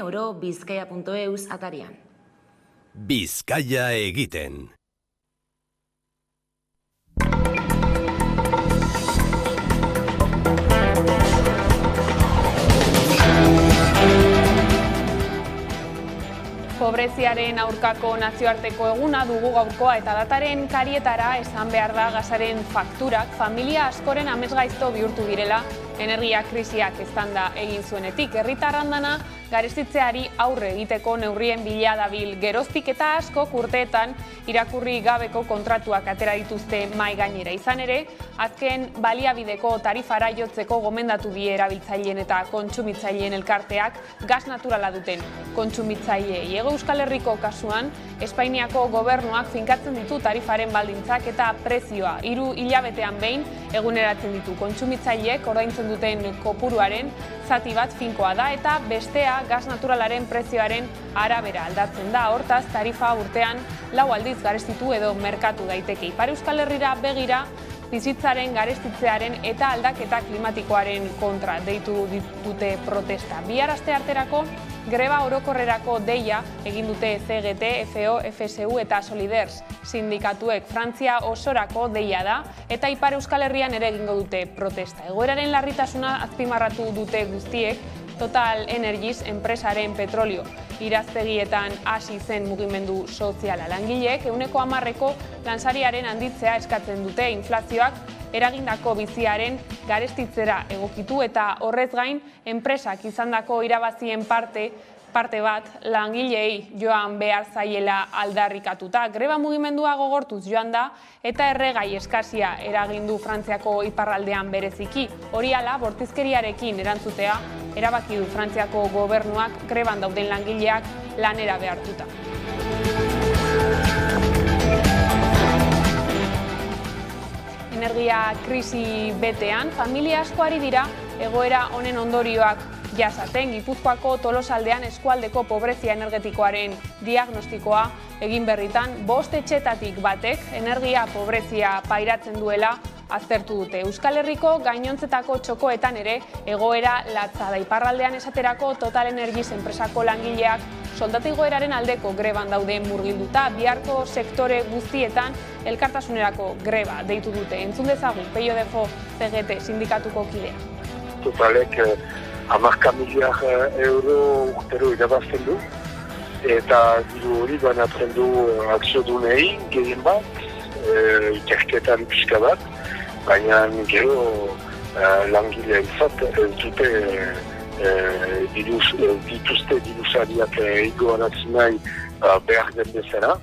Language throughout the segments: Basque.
oro bizkaia.eus atarian. Bizkaia egiten. Pobreziaren aurkako nazioarteko eguna dugu gaurkoa eta dataren karietara esan behar da gasaren fakturak familia askoren amesgaizto bihurtu direla energia krisiak eztanda egin zuenetik. Herritarrandana garestitzeari aurre egiteko neurrien bila dabil geroztik eta askok urteetan irakurri gabeko kontratuak atera dituzte mahai gainera. Izan ere, azken baliabideko tarifara jotzeko gomendatu die erabiltzaileen eta kontsumitzaileen elkarteak gas naturala duten kontsumitzaileei. Hego Euskal Herriko kasuan, Espainiako gobernuak finkatzen ditu tarifaren baldintzak eta prezioa 3 hilabetean behin eguneratzen ditu. Kontsumitzaileek ordaintzen duten kopuruaren zati bat finkoa da eta bestea gas naturalaren prezioaren arabera aldatzen da. Hortaz, tarifa urtean 4 aldiz garestitu edo merkatu daiteke. Ipar Euskal Herrira begira, bizitzaren garestitzearen eta aldaketa klimatikoaren kontra deitu dute protesta. Bihar astearterako greba orokorrerako deia egin dute CGT, FO, FSU eta Soliders sindikatuek. Frantzia osorako deia da eta Ipar Euskal Herrian ere egingo dute protesta. Egoeraren larritasuna azpimarratu dute guztiek. Total Energies enpresaren petrolio iraztegietan hasi zen mugimendu soziala. Langileek 10% lansariaren handitzea eskatzen dute. Inflazioak eragindako biziaren garestitzera egokitu eta horrez gain enpresak izandako irabazien parte bat langileei joan behar zaiela aldarrikatuta. Greba mugimendua gogortuz joan da eta erregai eskasia eragindu Frantziako iparraldean bereziki. Hori hala, bortizkeriarekin erantzutea erabaki du Frantziako gobernuak greban dauden langileak lanera behartuta. Energia krisi betean, familia asko ari dira egoera honen ondorioak jasaten. Gipuzkoako Tolosaldean eskualdeko pobrezia energetikoaren diagnostikoa egin berritan, 5 etxetatik batek energia pobrezia pairatzen duela aztertu dute. Euskal Herriko gainontzetako txokoetan ere egoera latza da. Iparraldean esaterako Total Energies enpresako langileak soldata igoeraren aldeko greban daude murgilduta. Biharko sektore guztietan elkartasunerako greba deitu dute. Entzun dezagun, Peio Defo CGT sindikatuko kidea. Totalek 10 miliar euro urtero irabazten du eta diru hori banatzen du akziodunei gehien bat, ikerketan pixka bat, baina gero langileentzat ez dute dituzte dirusariak igoaratzen nahi behar den bezala.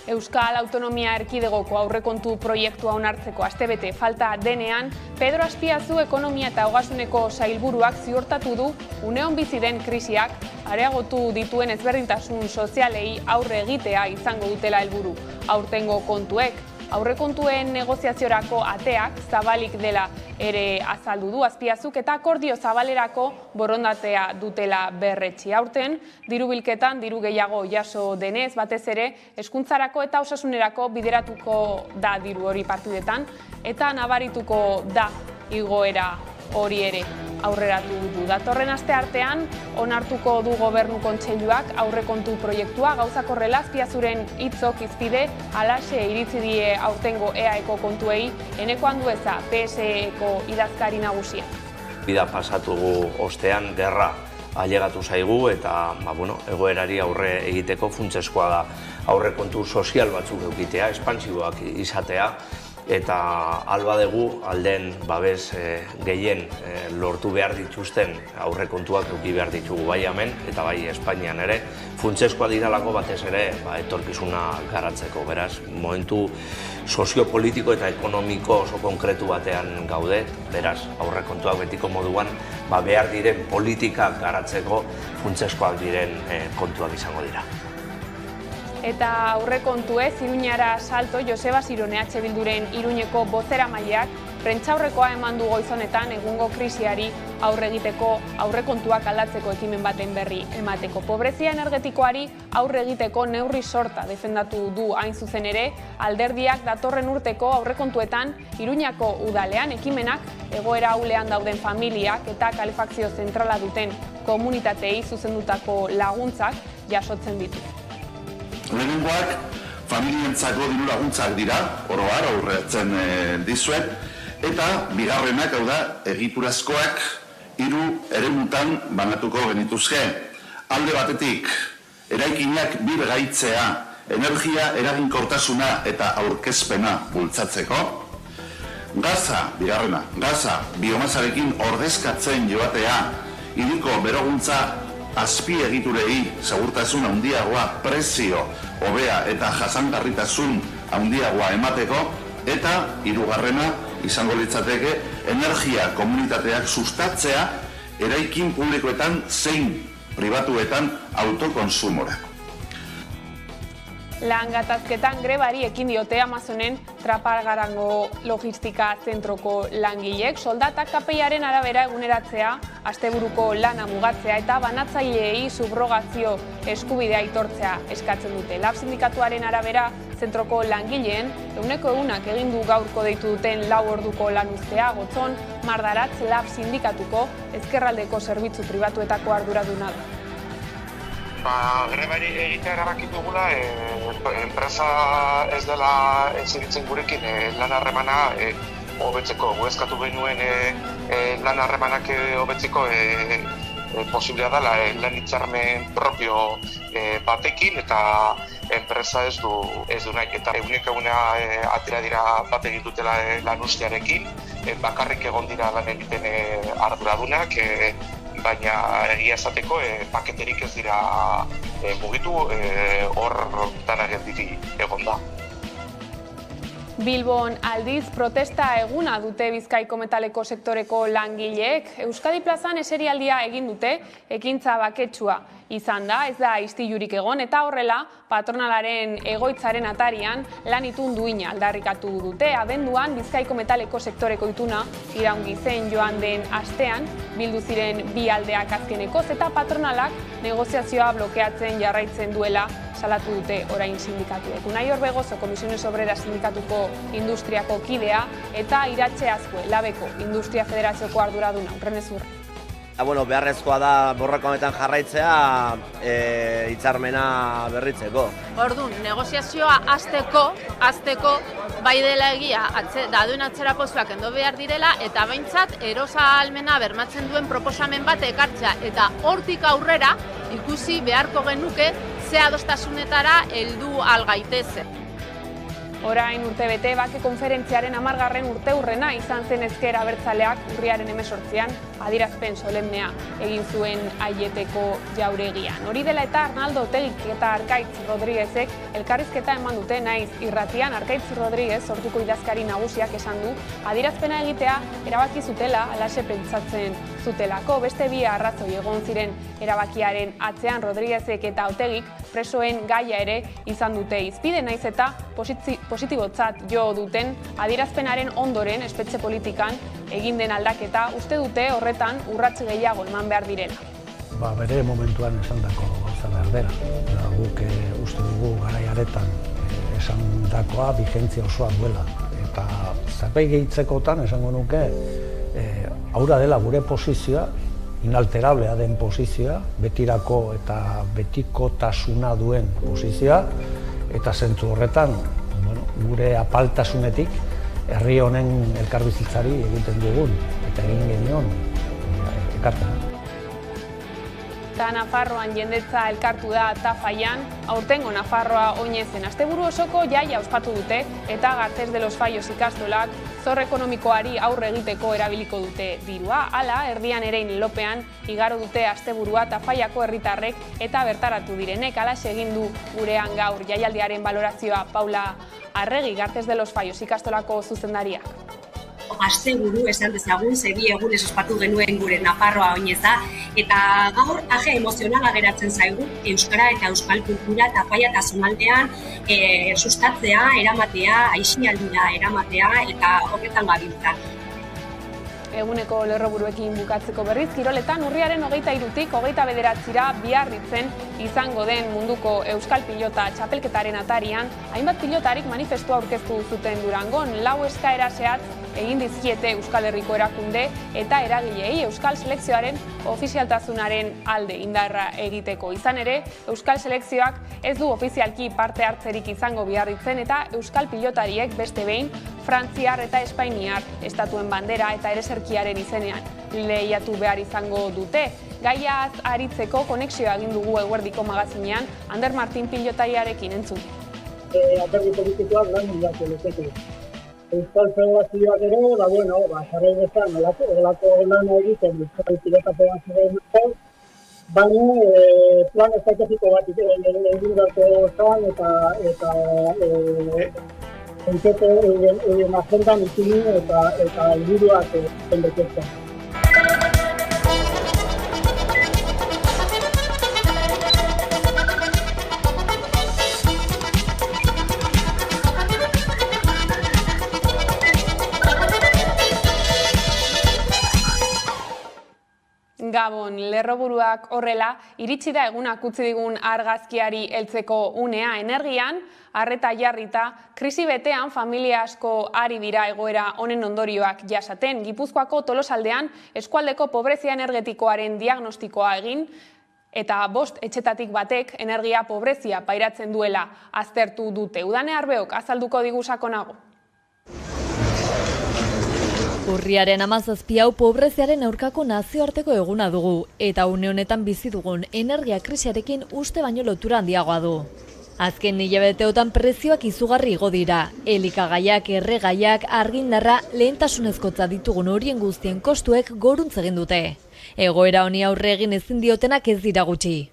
Euskal Autonomia Erkidegoko aurrekontu proiektua onartzeko astebete falta denean, Pedro Azpiazu ekonomia eta ogasuneko sailburuak ziurtatu du uneon bizi den krisiak areagotu dituen ezberdintasun sozialei aurre egitea izango dutela helburu. Aurtengo kontuek, aurrekontuen negoziaziorako ateak zabalik dela ere azaldu du Azpiazuk eta akordio zabalerako borondatea dutela berretsi. Aurten, diru bilketan diru gehiago jaso denez, batez ere, hezkuntzarako eta osasunerako bideratuko da diru hori partidetan eta nabarituko da igoera hori ere aurreratu du. Datorren asteartean onartuko du Gobernu Kontseiluak aurrekontu proiektua. Gauzak horrela, Azpiazuren hitzok hizpide halaxe iritzi die aurtengo EAeko kontuei Eneko Andueza PSeko idazkari nagusia. Bida pasatugu ostean gerra ailegatu zaigu eta egoerari aurre egiteko funtsezkoa da aurrekontu sozial batzuk edukitea, espansiboak izatea, eta albadegu alden babes gehien lortu behar dituzten aurrekontuak eduki behar ditugu bai hemen eta bai Espainian ere. Funtsezkoa diralako batez ere etorkizuna garatzeko. Beraz, momentu soziopolitiko eta ekonomiko oso konkretu batean gaude. Beraz, aurrekontuak betiko moduan behar diren politikak garatzeko funtsezkoak diren kontuak izango dira. Eta aurrekontuez, Iruñara salto, Joseba Zirone EH Bilduren Iruñeko bozeramaileak prentsaurrekoa eman du goizonetan egungo krisiari aurre egiteko aurrekontuak aldatzeko ekimen baten berri emateko. Pobrezia energetikoari aurre egiteko neurri sorta defendatu du hain zuzen ere, alderdiak datorren urteko aurrekontuetan Iruñako udalean ekimenak egoera ahulean dauden familiak eta kalefakzio zentrala duten komunitatei zuzendutako laguntzak jasotzen ditu. Lehenengoak familientzako diru laguntzak dira, oro har aurretzen dizuet, eta bigarrenak, hau da, egiturazkoak 3 eremutan banatuko genituzke. Alde batetik, eraikinak birgaitzea, energia eraginkortasuna eta aurkezpena bultzatzeko. Gaza, bigarrena, gaza biomasarekin ordezkatzen joatea, hiriko beroguntza azpiegiturei segurtasun handiagoa, prezio hobea eta jasangarritasun handiagoa emateko, eta 3. izango litzateke energia komunitateak sustatzea eraikin publikoetan zein pribatuetan autokonsumorako. Lan gatazketan grebari ekin diote Amazonen Trapagarango logistika zentroko langileek, soldatak KPIaren arabera eguneratzea, asteburuko lana mugatzea eta banatzaileei subrogazio eskubidea aitortzea eskatzen dute. Lab sindikatuaren arabera, zentroko langileen 100% egin du gaurko deitu duten 4 orduko lanuztea. Gotzon Mardaratz Lab sindikatuko ezkerraldeko zerbitzu pribatuetako arduraduna da. Grebari egitea erabaki dugula, enpresa ez dela eziditzen gurekin lan harremana hobetzeko. Eskatu genuen lan harremanak hobetzeko posiblea dela lan hitzarmen propio batekin, eta enpresa ez du nahi. Eta egunekeguna atera dira bat egin dutela lan ustearekin, bakarrik egon dira lan egiten arduradunak, baina egia esateko paketerik ez dira mugitu, hor dana geldiri egon da. Bilbon aldiz protesta eguna dute Bizkaiko metaleko sektoreko langileek. Euskadi plazan eserialdia egin dute, ekintza baketsua izan da, ez da istilurik egon, eta horrela patronalaren egoitzaren atarian lan itun duina aldarrikatu dute. Abenduan Bizkaiko metaleko sektoreko ituna iraungi zen joan den astean, bildu ziren bi aldeak azkenekoz, eta patronalak negoziazioa blokeatzen jarraitzen duela salatu dute orain sindikatuek. Unai Orbegozo, Comisiones Obreras sindikatuko industriako kidea, eta Iratxe Azkue, Labeko Industria Federazioko arduraduna, Urrenezur. Beharrezkoa da borroka honetan jarraitzea hitzarmena berritzeko. Orduan, negoziazioa hasteko bai dela egia daduen atzerapozuak endo behar direla, eta behintzat erosa ahalmena bermatzen duen proposamen bat ekartzea, eta hortik aurrera ikusi beharko genuke ze adostasunetara heldu algaitezen. Orain urtebete bake konferentziaren 10. urteurrena izan zen ezker abertzaleak urriaren 18an adierazpen solemnea egin zuen Aieteko jauregian. Hori dela eta Arnaldo Otegik eta Arkaitz Rodriguezek elkarrizketa eman dute naiz irratian. Arkaitz Rodriguez, sortuko idazkari nagusiak, esan du adierazpena egitea erabaki zutela, alaxe pentsatzen zutelako. Beste bi arrazoi egon ziren erabakiaren atzean. Rodriguezek eta Otegik presoen gaia ere izan dute hizpide, naiz eta positibotzat jo duten adierazpenaren ondoren espetxe politikan egin den aldaketa, uste dute horretan urrats gehiago eman behar direla. Bere momentuan esandako gauza behar dela. Guk uste dugu garaiaretan esandakoa bigentzia osoa duela. Eta zerbait gehitzekotan esango nuke haura dela gure posizioa, inalterablea den posizioa, betirako eta betikotasuna duen posizioa, eta zentzu horretan gure apaltasunetik herri honen elkarbizitzari egiten dugun eta egin genion ekartzen. Eta Nafarroan jendetza elkartu da Tafaian, aurtengo Nafarroa oinezen asteburu osoko jaia ospatu dute, eta Garcés de los Fallos ikastolak zor ekonomikoari aurre egiteko erabiliko dute dirua. Hala, erdian erein lopean igaro dute asteburua Tafaiako herritarrek eta bertaratu direnek. Hala egin du gurean gaur jaialdiaren balorazioa Paula Arregi, Garcés de los Fallos ikastolako zuzendariak. Asteburu esan dezagun, bi egunez ospatu genuen gure Nafarroa oineza, eta gaur aje emozionala geratzen zaigu euskara eta euskal kultura Tafaia eta zonaldean sustatzea, eramatea, aisialdira eramatea eta horretan gabiltza. Eguneko lerroburuekin bukatzeko berriz, kiroletan urriaren 23-tik 29-ra Biarritzen izango den munduko euskal pilota txapelketaren atarian, hainbat pilotarik manifestua aurkeztu zuten Durangon. 4 eskaera zehatz egin dizkiete Euskal Herriko erakunde eta eragileei Euskal Selekzioaren ofizialtasunaren alde indarra egiteko. Izan ere, Euskal Selekzioak ez du ofizialki parte hartzerik izango biharritzen eta Euskal pilotariek beste behin Frantziar eta Espainiar estatuen bandera eta ereserkiaren izenean lehiatu behar izango dute. Gaiaz aritzeko konexioa egin dugu Eguerdiko magazinean Ander Martin pilotariarekin entzun. Alderdi politikoak lan hilako lezeke. Euskal Federazioak ere, jarrai bezan, olako lan egiten Euskal Pilota Federazioaren baina plan estrategiko bat egin beharko zan eta euren agendan ikini eta helburuak zenbetetzen. Gabon, lerroburuak horrela, iritsi da egunak utzi digun argazkiari heltzeko unea energian, arreta jarrita, krisi betean familia asko ari dira egoera honen ondorioak jasaten. Gipuzkoako Tolosaldean eskualdeko pobrezia energetikoaren diagnostikoa egin, eta 5 etxetatik batek energia pobrezia pairatzen duela aztertu dute. Udane Arbeok azalduko digu sakonago. Urriaren 17 hau pobreziaren aurkako nazioarteko eguna dugu, eta une honetan bizi dugun energia krisiarekin uste baino lotura handiagoa du. Azken hilabeteotan prezioak izugarri igo dira, elikagaiak, erregaiak, argindarra, lehentasunezkotza ditugun horien guztien kostuek goruntz egin dute. Egoera honi aurre egin ezin diotenak ez dira gutxi.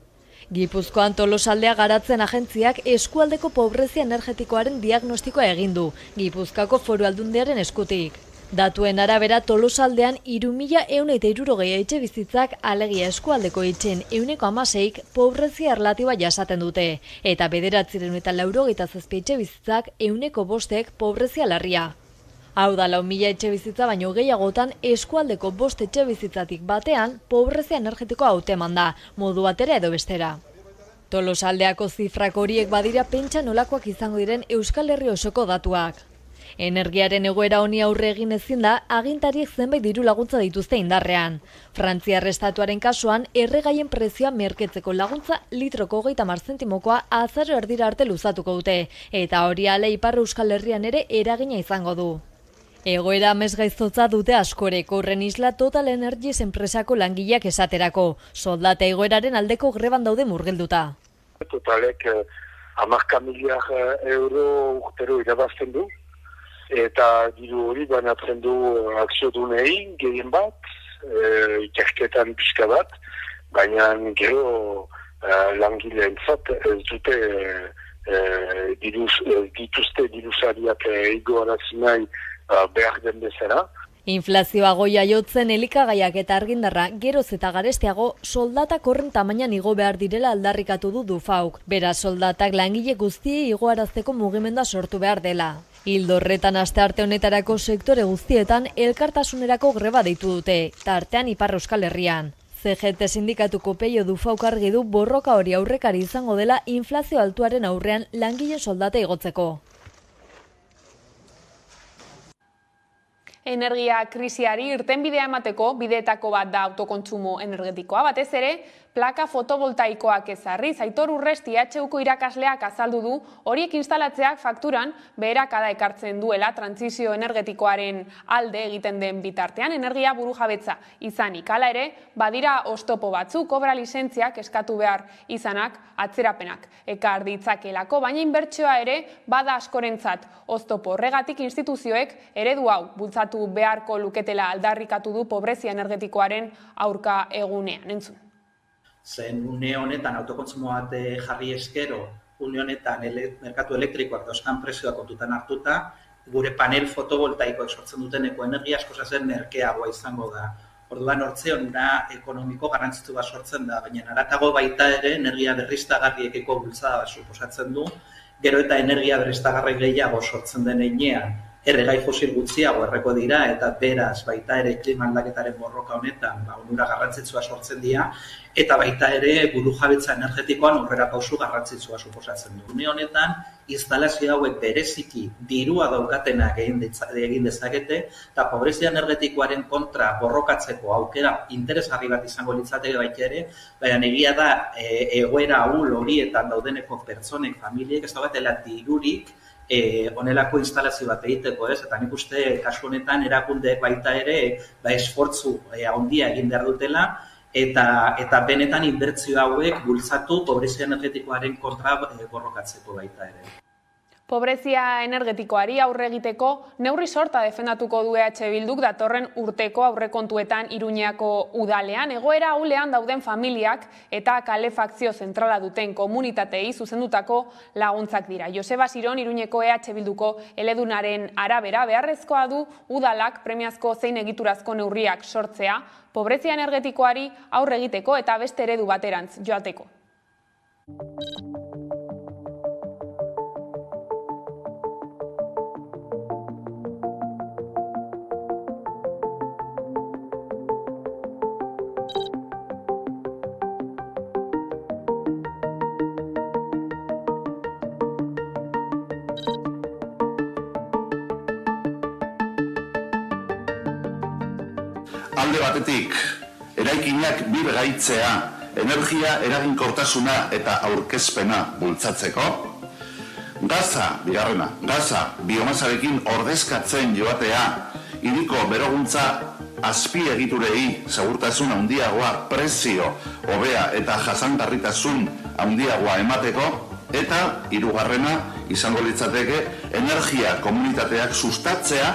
Gipuzkoan Tolosaldea garatzen agentziak eskualdeko pobrezia energetikoaren diagnostikoa egin du, Gipuzkoako Foru Aldundiaren eskutik. Datuen arabera Tolosaldean 3.160 etxe bizitzak alegia eskualdeko etxen 16%ik pobrezia erlatiba jasaten dute, eta 997 etxe bizitzak 5%ek pobrezia larria. Hau da 4.000 etxe bizitza baino gehiagotan eskualdeko 5 etxe bizitzatik batean pobrezia energetikoa hauteman da, modu batera edo bestera. Tolosaldeako zifrak horiek badira pentsa nolakoak izango diren Euskal Herri osoko datuak. Energiaren egoera honi aurre egin ezin da, agintariek zenbait diru laguntza dituzte indarrean. Frantziar estatuaren kasuan, erregaien prezioa merketzeko laguntza litroko 30 zentimokoa azaro erdira arte luzatuko dute, eta hori ale Ipar Euskal Herrian ere eragina izango du. Egoera amesgaiztotza dute askorek, horren isla Total Energies enpresako langileak esaterako, soldata egoeraren aldeko greban daude murgilduta. Totalek 10 miliar euro urtero irabazten du, eta diru hori banatzen du akziodunei gehien bat, ikerketan pixka bat, baina gero langileentzat ez dute dituzte dirusariak igoarazi nahi behar den bezala. Inflazioa goia jotzen elikagaiak eta argindarra geroz eta garestiago soldatak horren tamainan igo behar direla aldarrikatu du Dufauk. Beraz soldatak langile guztiei igoarazteko mugimendua sortu behar dela. Ildo horretan astearte honetarako sektore guztietan elkartasunerako greba deitu dute, tartean Ipar Euskal Herrian. CGT sindikatuko Peio Dufauk argi du borroka hori aurrekari izango dela inflazio altuaren aurrean langile soldata igotzeko. Energia krisiari irtenbidea emateko bideetako bat da autokontsumo energetikoa, batez ere plaka fotovoltaikoak ezarriz. Aitor Urresti HUko irakasleak azaldu du horiek instalatzeak fakturan beherakada ekartzen duela trantsizio energetikoaren alde egiten den bitartean energia burujabetza izanik. Hala ere, badira oztopo batzuk, obra lizentziak eskatu behar izanak atzerapenak ekar ditzakelako, baina inbertsioa ere bada askorentzat oztopo. Horregatik instituzioek eredu hau bultzatu beharko luketela aldarrikatu du pobrezia energetikoaren aurka egunean. Entzun. Zen une honetan autokontsumo bat jarri eskero, une honetan merkatu elektrikoak dauzkan prezioak kontutan hartuta, gure panel fotovoltaikoak sortzen duteneko energia askoz zen merkeagoa izango da. Orduan hortze onura ekonomiko garrantzitsu bat sortzen da, baina haratago baita ere energia berriztagarriekiko bultzada bat suposatzen du, gero eta energia berriztagarri gehiago sortzen den heinean, erregai fosil gutxiago erreko dira, eta beraz baita ere klima aldaketaren borroka honetan onura garrantzitsua sortzen dira, eta baita ere burujabetza energetikoan aurrerapauso garrantzitsua suposatzen du. Une honetan, instalazio hauek bereziki dirua daukatenak egin dezakete, eta pobrezia energetikoaren kontra borrokatzeko aukera interesgarri bat izango litzateke baita ere, baina egia da egoera ahul horietan daudeneko pertsonek, familiek, ez dagoetela dirurik honelako instalazio bat egiteko, ez? Eta nik uste kasu honetan erakundeek baita ere esfortzu handia egin behar dutela, eta benetan inbertsio hauek bultzatu pobrezia energetikoaren kontra borrokatzeko baita ere. Pobrezia energetikoari aurre egiteko neurri sorta defendatuko du EH Bilduk datorren urteko aurrekontuetan Iruñako udalean. Egoera ahulean dauden familiak eta kalefakzio zentrala duten komunitatei zuzendutako laguntzak dira. Joseba Siron Iruñeko EH Bilduko eledunaren arabera beharrezkoa du udalak premiazko zein egiturazko neurriak sortzea, pobrezia energetikoari aurre egiteko eta beste eredu baterantz joateko. Alde batetik, eraikinak birgaitzea, energia eraginkortasuna eta aurkezpena bultzatzeko. Bigarrena, gaza biomasarekin ordezkatzen joatea, hiriko beroguntza azpiegiturei segurtasun handiagoa, prezio hobea eta jasangarritasun handiagoa emateko, eta hirugarrena izango litzateke energia komunitateak sustatzea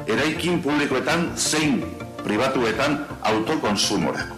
eraikin publikoetan zein pribatuetan autokonsumorako.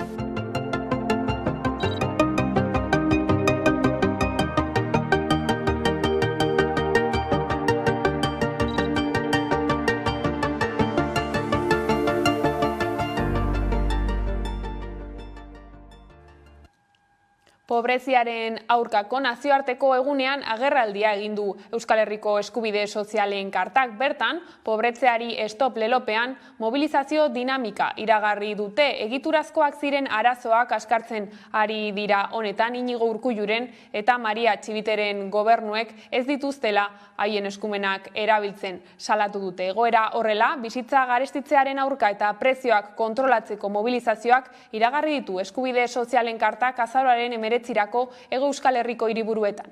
Pobreziaren aurkako nazioarteko egunean agerraldia egin du Euskal Herriko Eskubide Sozialen Kartak. Bertan, pobretzeari stop lelopean mobilizazio dinamika iragarri dute. Egiturazkoak ziren arazoak askartzen ari dira honetan Inigo Urkulluren eta Maria Txibiteren gobernuek ez dituztela haien eskumenak erabiltzen salatu dute. Egoera horrela, bizitza garestitzearen aurka eta prezioak kontrolatzeko mobilizazioak iragarri ditu Eskubide Sozialen Kartak azaroaren 19 Hego Euskal Herriko hiriburuetan.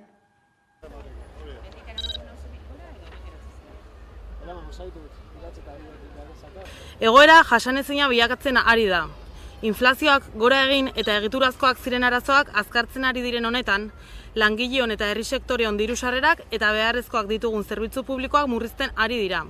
Egoera jasanezina bilakatzen ari da. Inflazioak gora egin eta egiturazkoak ziren arazoak azkartzen ari diren honetan, langileon eta herri sektoreon diru sarrerak eta beharrezkoak ditugun zerbitzu publikoak murrizten ari dira.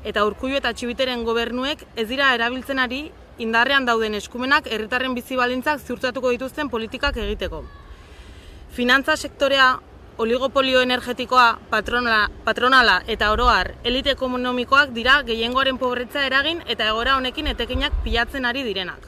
Eta Urkullu eta Txibiteren gobernuek ez dira erabiltzen ari indarrean dauden eskumenak herritarren bizi baldintzak ziurtatuko dituzten politikak egiteko. Finantza sektorea, oligopolio energetikoa, patronala eta oroar elite ekonomikoak dira gehiengoaren pobretza eragin eta egoera honekin etekinak pilatzen ari direnak.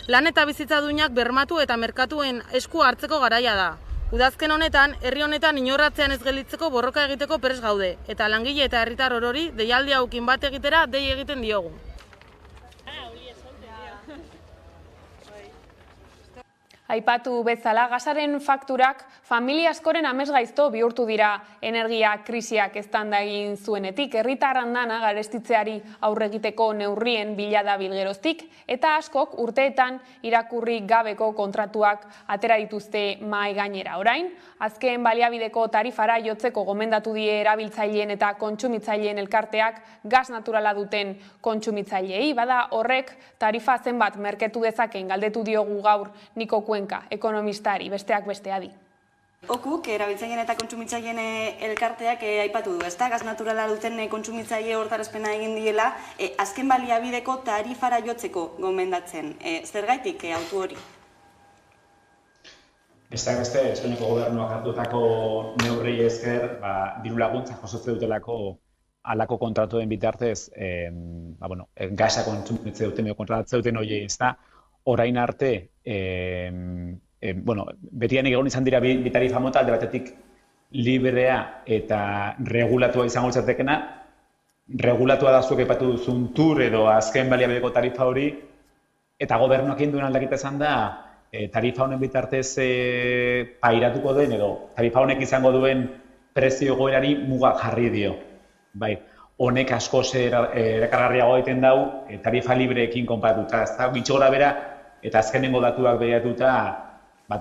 Lan eta bizitza duinak bermatu eta merkatuen esku hartzeko garaia da. Udazken honetan, herri honetan inorratzean ez gelditzeko borroka egiteko prest gaude, eta langile eta herritar orori deialdi hauekin bat egitera dei egiten diogu. Aipatu bezala, gasaren fakturak familia askoren amesgaizto bihurtu dira energia krisiak eztanda egin zuenetik. Herritar andana garestitzeari aurre egiteko neurrien bila dabil geroztik, eta askok urteetan irakurri gabeko kontratuak atera dituzte mahai gainera. Orain, azken baliabideko tarifara jotzeko gomendatu die erabiltzaileen eta kontsumitzaileen elkarteak gas naturala duten kontsumitzaileei. Bada horrek tarifa zenbat merketu dezaken galdetu diogu gaur Niko Cuenca, ekonomistari, besteak beste adi. Okuk, erabiltzaileen eta kontsumitzaileen elkarteak aipatu du, ezta? Gas naturala duten kontsumitzaile hortarazpena egin diela, azken baliabideko tarifara jotzeko gomendatzen. Zergaitik autu hori? Besteak beste, Espainiako gobernuak hartutako neurriei esker, diru laguntzak jasotzen dutelako alako kontratuen bitartez, gasa kontsumitzen duten, kontratatzen duten hori, ez da, orain arte, betianik egon izan dira bi tarifa mota, alde batetik librea eta regulatua izango zatekena, regulatua da zuek aipatu duzun tur edo azken baliabideko tarifa hori, eta gobernuak egin duen aldaketa izan da, tarifa honen bitartez pairatuko den edo tarifa honek izango duen prezio egoerari muga jarri dio. Bai, honek askoz erakargarriago egiten dau tarifa libreekin konparatuta. Ez da, gitxo gora bera, eta azkenengo datuak behiratuta,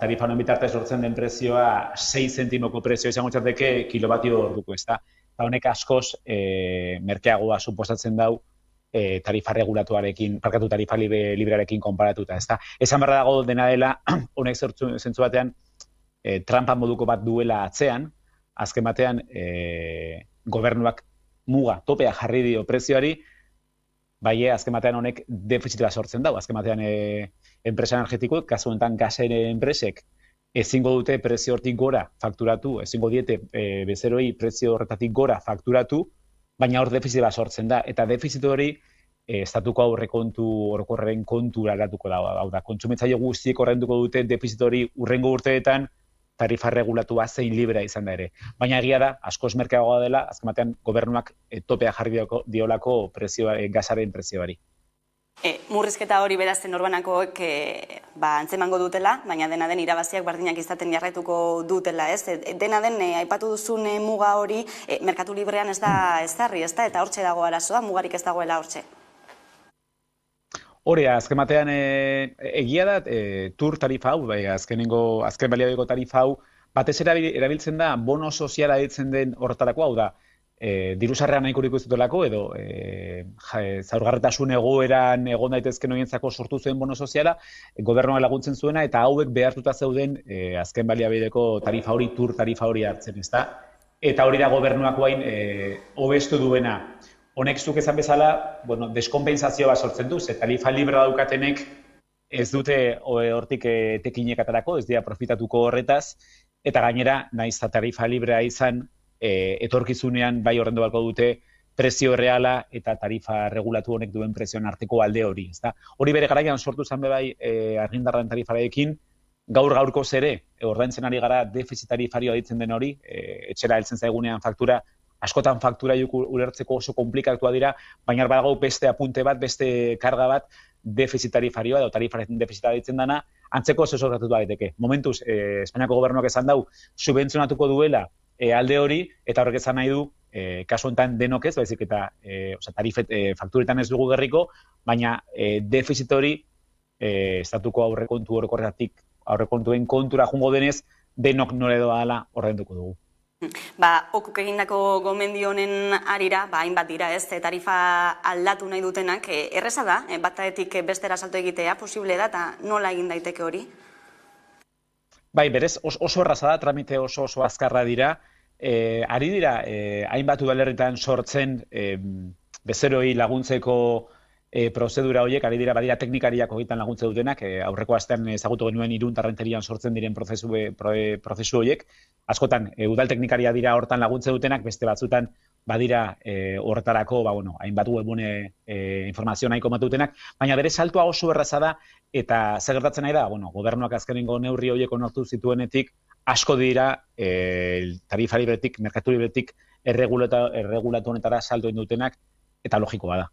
tarifa honen bitartez sortzen den prezioa 6 zentimoko prezioa izango txarteke kilobatio orduko, ez da. Honek askoz merkeagoa suposatzen dau tarifa regulatuarekin, tarifa librearekin konparatuta, ez da. Esan barra dago dena dela, honek zentzu batean, trampa moduko bat duela atzean, azken batean gobernuak muga, topea jarri dio prezioari, bai, azken batean honek defizitoa sortzen dau, azken batean enpresa energetikoek, kasu honetan gasere enpresek, ezingo dute prezio hortik gora fakturatu, ezingo diete bezeroi prezio horretatik gora fakturatu, baina hor defizit bat sortzen da, eta defizit hori estatuko aurrekontu orokorraren kontura aldatuko da, hau da, kontsumitzaile guztiek ordainduko dute defizit hori urrengo urteetan tarifa regulatua zein librea izan da ere. Baina egia da, askoz merkeagoa dela, azken batean gobernuak topea jarri diolako gasaren prezioari. Murrizketa hori berazten norbanakoek antzemango dutela, baina dena den irabaziak bardinak izaten jarraituko dutela, ez? Dena den, aipatu duzun muga hori, merkatu librean ez da ezarri, ez da? Eta hortxe dago arazoa, mugarik ez dagoela hortxe. Hori, azken batean egia da, tur tarifa hau, azken baliabideko tarifa hau, batez erabiltzen da, bono soziala ditzen den horretarako, hau da, diruzarrean nahiko ikustutelako edo zaurgarretasun egoeran egon daitezken horientzako sortu zuen bono soziala, gobernuak laguntzen zuena eta hauek behartuta zeuden azken baliabideko tarifa hori, tur tarifa hori hartzen, ezta? Eta hori da gobernuak guain hobestu duena. Honek zuk esan bezala, deskonpentsazio bat sortzen du, ze tarifa libra daukatenek ez dute hortik tekinek atarako, ez dira profitatuko horretaz, eta gainera, naiz tarifa librea izan, etorkizunean bai horrendu balko dute prezio reala eta tarifa regulatu honek duen prezioen arteko alde hori. Hori bere garaian sortu zen bai argindarraren tarifarekin, gaur-gaurko zere, ordaintzen ari gara defizit tarifarioa ditzen den hori, etxera heltzen zaigunean faktura, askotan faktura ulertzeko oso komplikatua dira, baina badago beste apunte bat, beste karga bat, defizit tarifarioa edo tarifaren defizita ditzen dana, antzeko oso sortatu daiteke. Momentuz, Espainiako gobernuak esan dau, subentzionatuko duela alde hori, eta horrek esan nahi du, kasu honetan denok ez, baizik eta fakturetan ez dugu gerriko, baina defizit hori estatuko aurrekontu orokorretatik aurrekontuen kontura jungo denez, denok nore doala ordainduko dugu. Okuk egindako gomendio honen arira, hainbat dira ez, tarifa aldatu nahi dutenak, erreza da, bataetik bestera salto egitea, posible da, eta nola egin daiteke hori? Bai, berez, oso erraza da, tramite oso azkarra dira, ari dira, hainbat udalerritan sortzen bezeroi laguntzeko prozedura horiek, ari dira, badira teknikariak hogetan laguntze dutenak, aurreko astean ezagutu genuen Irun Tarrenterian sortzen diren prozesu horiek, askotan, udal teknikaria dira hortan laguntze dutenak, beste batzutan badira horretarako, hainbat webune informazio nahiko dutenak, baina bere saltua oso erraza da, eta zer gertatzen nahi da, gobernuak azkenengo neurri horiek onartu zituenetik, asko dira tarifa libretik, merkatu libretik erregulatu honetara salto dutenak, eta logikoa da.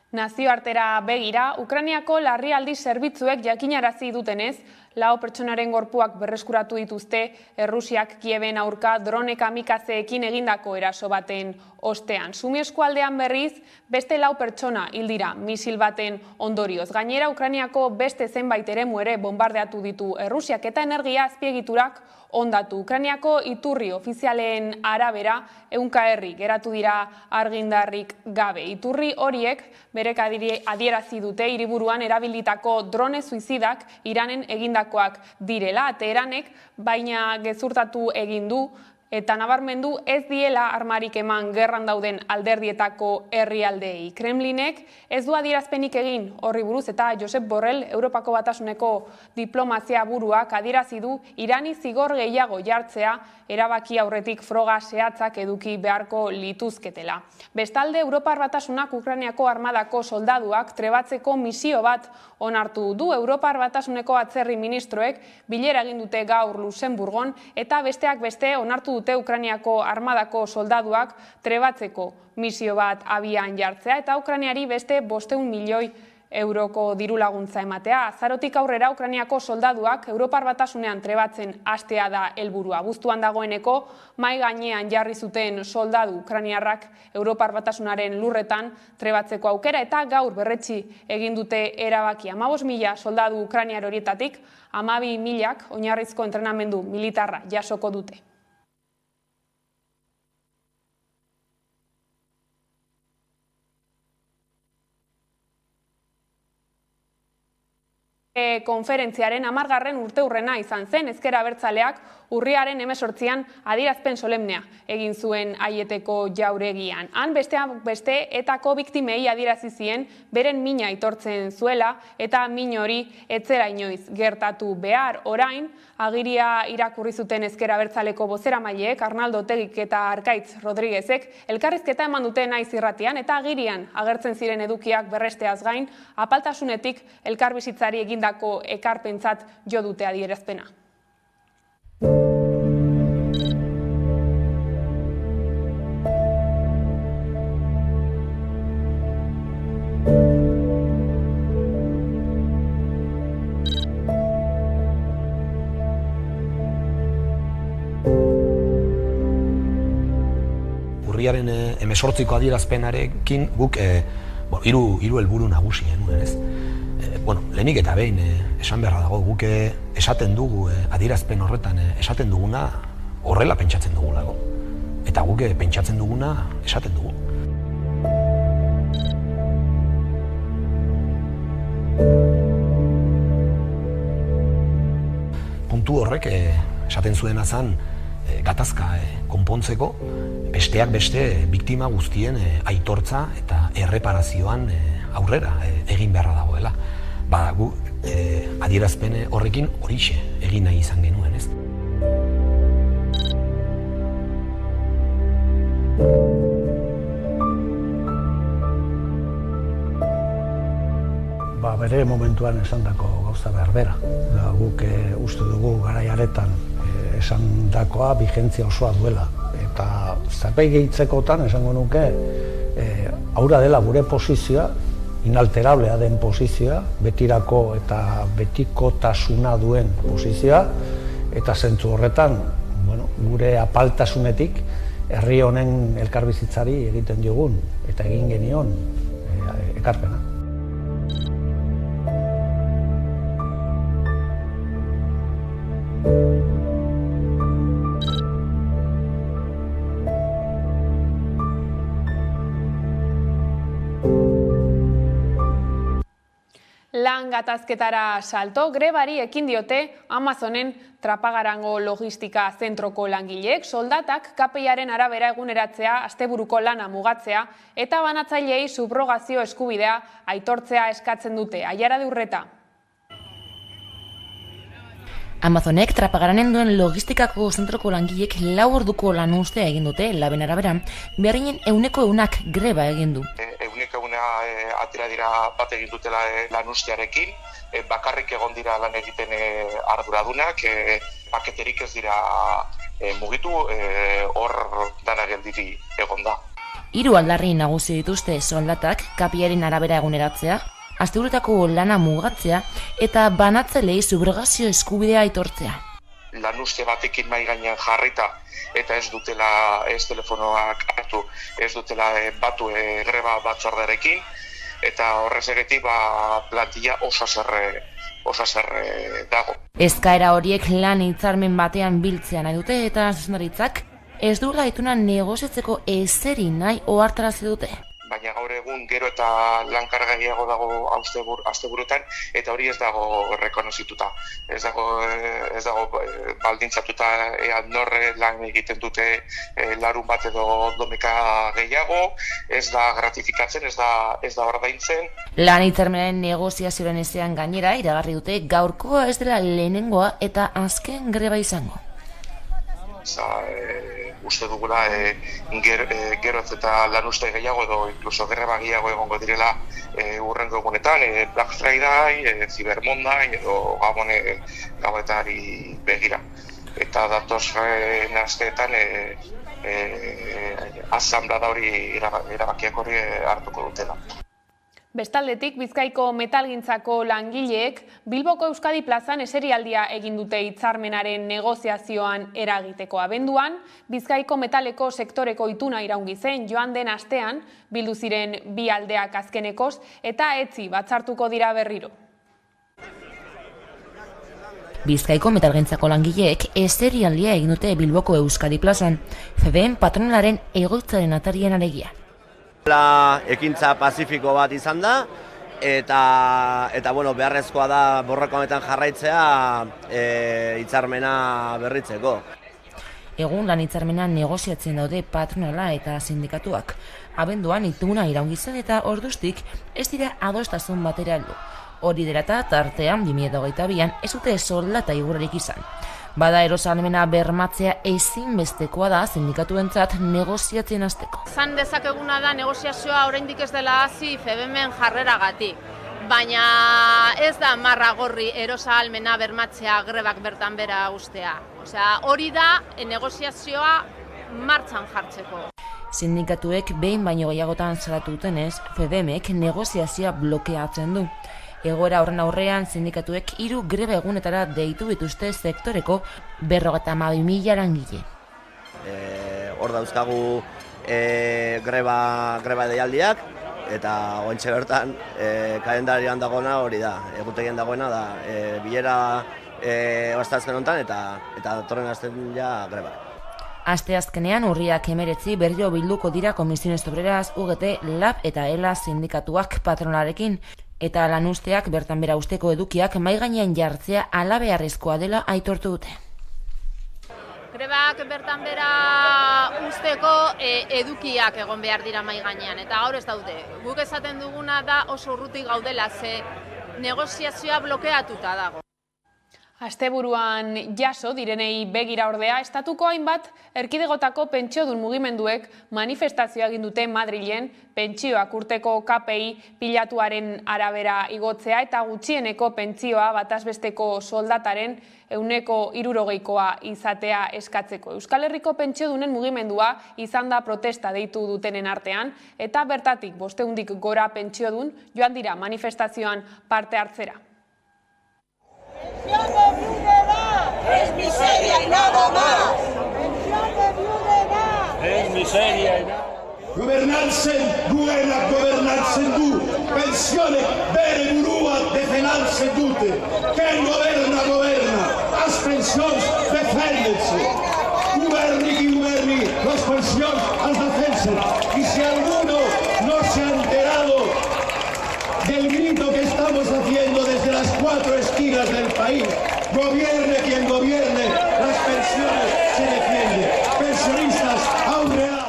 Nazioartera begira, Ukrainiako larrialdi zerbitzuek jakinarazi dutenez, 4 pertsonaren gorpuak berreskuratu dituzte Errusiak Kieben aurka drone kamikazeekin egindako eraso baten ostean. Sumi eskualdean berriz, beste 4 pertsona hil dira misil baten ondorioz. Gainera, Ukrainiako beste zenbait eremu ere bombardeatu ditu Errusiak eta energia azpiegiturak ondatu. Ukrainiako iturri ofizialen arabera, 100 herri geratu dira argindarrik gabe. Iturri horiek berek adierazi dute hiriburuan erabilitako drone suizidak Iranen egindakoak direla. Teheranek baina gezurtatu egin du eta nabarmendu ez diela armarik eman gerran dauden alderdietako herrialdeei. Kremlinek ez du adierazpenik egin horri buruz eta Josep Borrell, Europako Batasuneko diplomazia buruak adierazi du Irani zigor gehiago jartzea erabaki aurretik froga zehatzak eduki beharko lituzketela. Bestalde, Europar Batasunak Ukrainiako armadako soldaduak trebatzeko misio bat onartu du. Europar Batasuneko atzerri ministroek bilera egin dute gaur Luxemburgon eta besteak beste onartu dute Ukrainiako armadako soldaduak trebatzeko misio bat abian jartzea eta Ukrainiari beste 500 milioi euroko diru laguntza ematea. Azarotik aurrera Ukrainiako soldaduak Europar Batasunean trebatzen hastea da helburua. Abuztuan dagoeneko mahai gainean jarri zuten soldadu ukrainiarrak Europar Batasunaren lurretan trebatzeko aukera eta gaur berretsi egin dute erabakia. 15.000 soldadu ukrainiar horietatik 12.000 oinarrizko entrenamendu militarra jasoko dute. Konferentziaren 10. urteurrena izan zen, Ezker Abertzaleak urriaren 18an adierazpen solemnea egin zuen Aieteko jauregian. Han besteak beste etako biktimei adierazi zien beren mina aitortzen zuela eta min hori etzera inoiz gertatu behar. Orain, agiria irakurri zuten Ezker Abertzaleko bozeramaileek Arnaldo Otegik eta Arkaitz Rodriguezek elkarrizketa eman dute Naiz irratian eta agirian agertzen ziren edukiak berresteaz gain, apaltasunetik elkarbizitzari egindako ekarpentzat jo dute adierazpena. Urriaren 18ko adierazpenarekin guk hiru helburu nagusi genuen, ez? Lehenik eta behin esan beharra dago, guk esaten dugu adierazpen horretan esaten duguna horrela pentsatzen dugulako. Eta guk pentsatzen duguna esaten dugu. Puntu horrek esaten zuena zen gatazka konpontzeko, besteak beste biktima guztien aitortza eta erreparazioan aurrera egin beharra dagoela. Gu adierazpen horrekin horixe egin nahi izan genuen, ez? Bere momentuan esandako gauza berbera. Guk uste dugu garaiaretan esandakoa bigentzia osoa duela. Eta zerbait gehitzekotan esango nuke haura dela gure posizioa, inalterablea den posizioa, betirako eta betikotasuna duen posizioa, eta zentzu horretan, gure apaltasunetik herri honen elkarbizitzari egiten diogun eta egin genion ekarpena. Lan gatazketara salto, grebari ekin diote Amazonen Trapagarango logistika zentroko langileek, soldatak KPIaren arabera eguneratzea, asteburuko lana mugatzea eta banatzaileei subrogazio eskubidea aitortzea eskatzen dute. Aiara de Urreta. Amazonek Trapagaranen duen logistikako zentroko langileek 4 orduko lanuztea egin dute, laben arabera, beharinen 100% greba egin du. 100% atera dira bat egin dutela lanustearekin, bakarrik egon dira lan egiten arduradunak, paketerik ez dira mugitu, hor dana geldiri egon da. 3 aldarri nagusi dituzte soldatak KPIaren arabera eguneratzea, asteburuetako lana mugatzea eta banatzailei subrogazio eskubidea aitortzea. Lanuste batekin mahai gainean jarrita eta ez dutela telefonoak hartu, ez dutela batu greba batzordearekin eta horrezegetik plantilla oso haserre dago. Eskaera horiek lan hitzarmen batean biltzea nahi dute eta zuzendaritzak ez duela ituna negoziatzeko ezeri nahi ohartarazi dute. Baina gaur egun gero eta lankarga gehiago dago asteburutan, eta hori ez dago rekonozituta. Ez dago baldintzatuta norre lan egiten dute larun bat edo domeka gehiago, ez da gratifikatzen, ez da ordaintzen. Lan hitzarmenaren negoziazioaren ezean gainera iragarri dute gaurkoa ez dela lehenengoa eta azken greba izango. Uste dugula geroz eta lan uste gehiago edo inkluso greba gehiago egongo direla urrengo egunetan, Black Friday, Cyber Monday edo gabonetari begira. Eta datozen asteetan asanblada hori erabakiak hori hartuko dutela. Bestaldetik, Bizkaiko metalgintzako langileek Bilboko Euskadi plazan eserialdia egin dute hitzarmenaren negoziazioan eragiteko. Abenduan, Bizkaiko metaleko sektoreko ituna iraungi zen joan den astean, bildu ziren bi aldeak azkenekoz eta etzi batzartuko dira berriro. Bizkaiko metalgintzako langileek eserialdia egin dute Bilboko Euskadi plazan, FEBEN patronalaren egoitzaren atarien alegia. Ekintza pazifiko bat izan da, eta beharrezkoa da borroko honetan jarraitzea hitzarmena berritzeko. Egun lan hitzarmena negoziatzen daude patronala eta sindikatuak. Abenduan ituna iraungi zen eta orduztik ez dira adostasun batera heldu. Hori dela eta tartean 2022an ez dute soldata igoerarik izan. Bada erosahalmena bermatzea ezinbestekoa da sindikatuentzat negoziatzen hasteko. Zan dezakeguna da negoziazioa oraindik ez dela hasi FEBEMen jarreragatik, baina ez da marra gorri erosahalmena bermatzea grebak bertan bera ustea. Osea, hori da negoziazioa martxan jartzeko. Sindikatuek behin baino gehiagotan salatu dutenez, FEBEMek negoziazioa blokeatzen du. Egoera horren aurrean sindikatuek 3 greba egunetara deitu dituzte sektoreko 52.000 langile. Hor dauzkagu greba deialdiak, eta ointxe bertan kalendarian dagoena hori da, egutegian dagoena da, bilera ostazken honetan eta datorren astean ja greba. Asteazkenean urriak 19 berriro bilduko dira Comisiones Obreras, UGT, LAB eta ELA sindikatuak patronalarekin. Eta lanuzteak bertan bera usteko edukiak mahai gainean jartzea halabeharrezkoa dela aitortu dute. Grebak bertan bera usteko edukiak egon behar dira mahai gainean, eta gaur ez daude. Guk esaten duguna da oso urruti gaudela, ze negoziazioa blokeatuta dago. Asteburuan jaso direnei begira ordea, estatuko hainbat erkidegotako pentsiodun mugimenduek manifestazioa egin dute Madrilen pentsioak urteko KPI pilatuaren arabera igotzea eta gutxieneko pentsioa batazbesteko soldataren 60%koa izatea eskatzeko. Euskal Herriko pentsiodunen mugimendua izan da protesta deitu dutenen artean eta bertatik 500 gora pentsiodun joan dira manifestazioan parte hartzera. Pensión de viudedad es miseria y nada más. Pensión de viudedad es miseria y nada más. Gobernarsen duela, gobernarsen du. Pensiones bere burua defenarsen dute. Quien goberna, goberna. Las pensiones defendense. Goberni, las pensiones las defensen. Y si alguno no se ha enterado del grito que estamos haciendo desde las 4 esquinas del país, gobierne quien gobierne, las pensiones se defienden. Pensionistas a un real.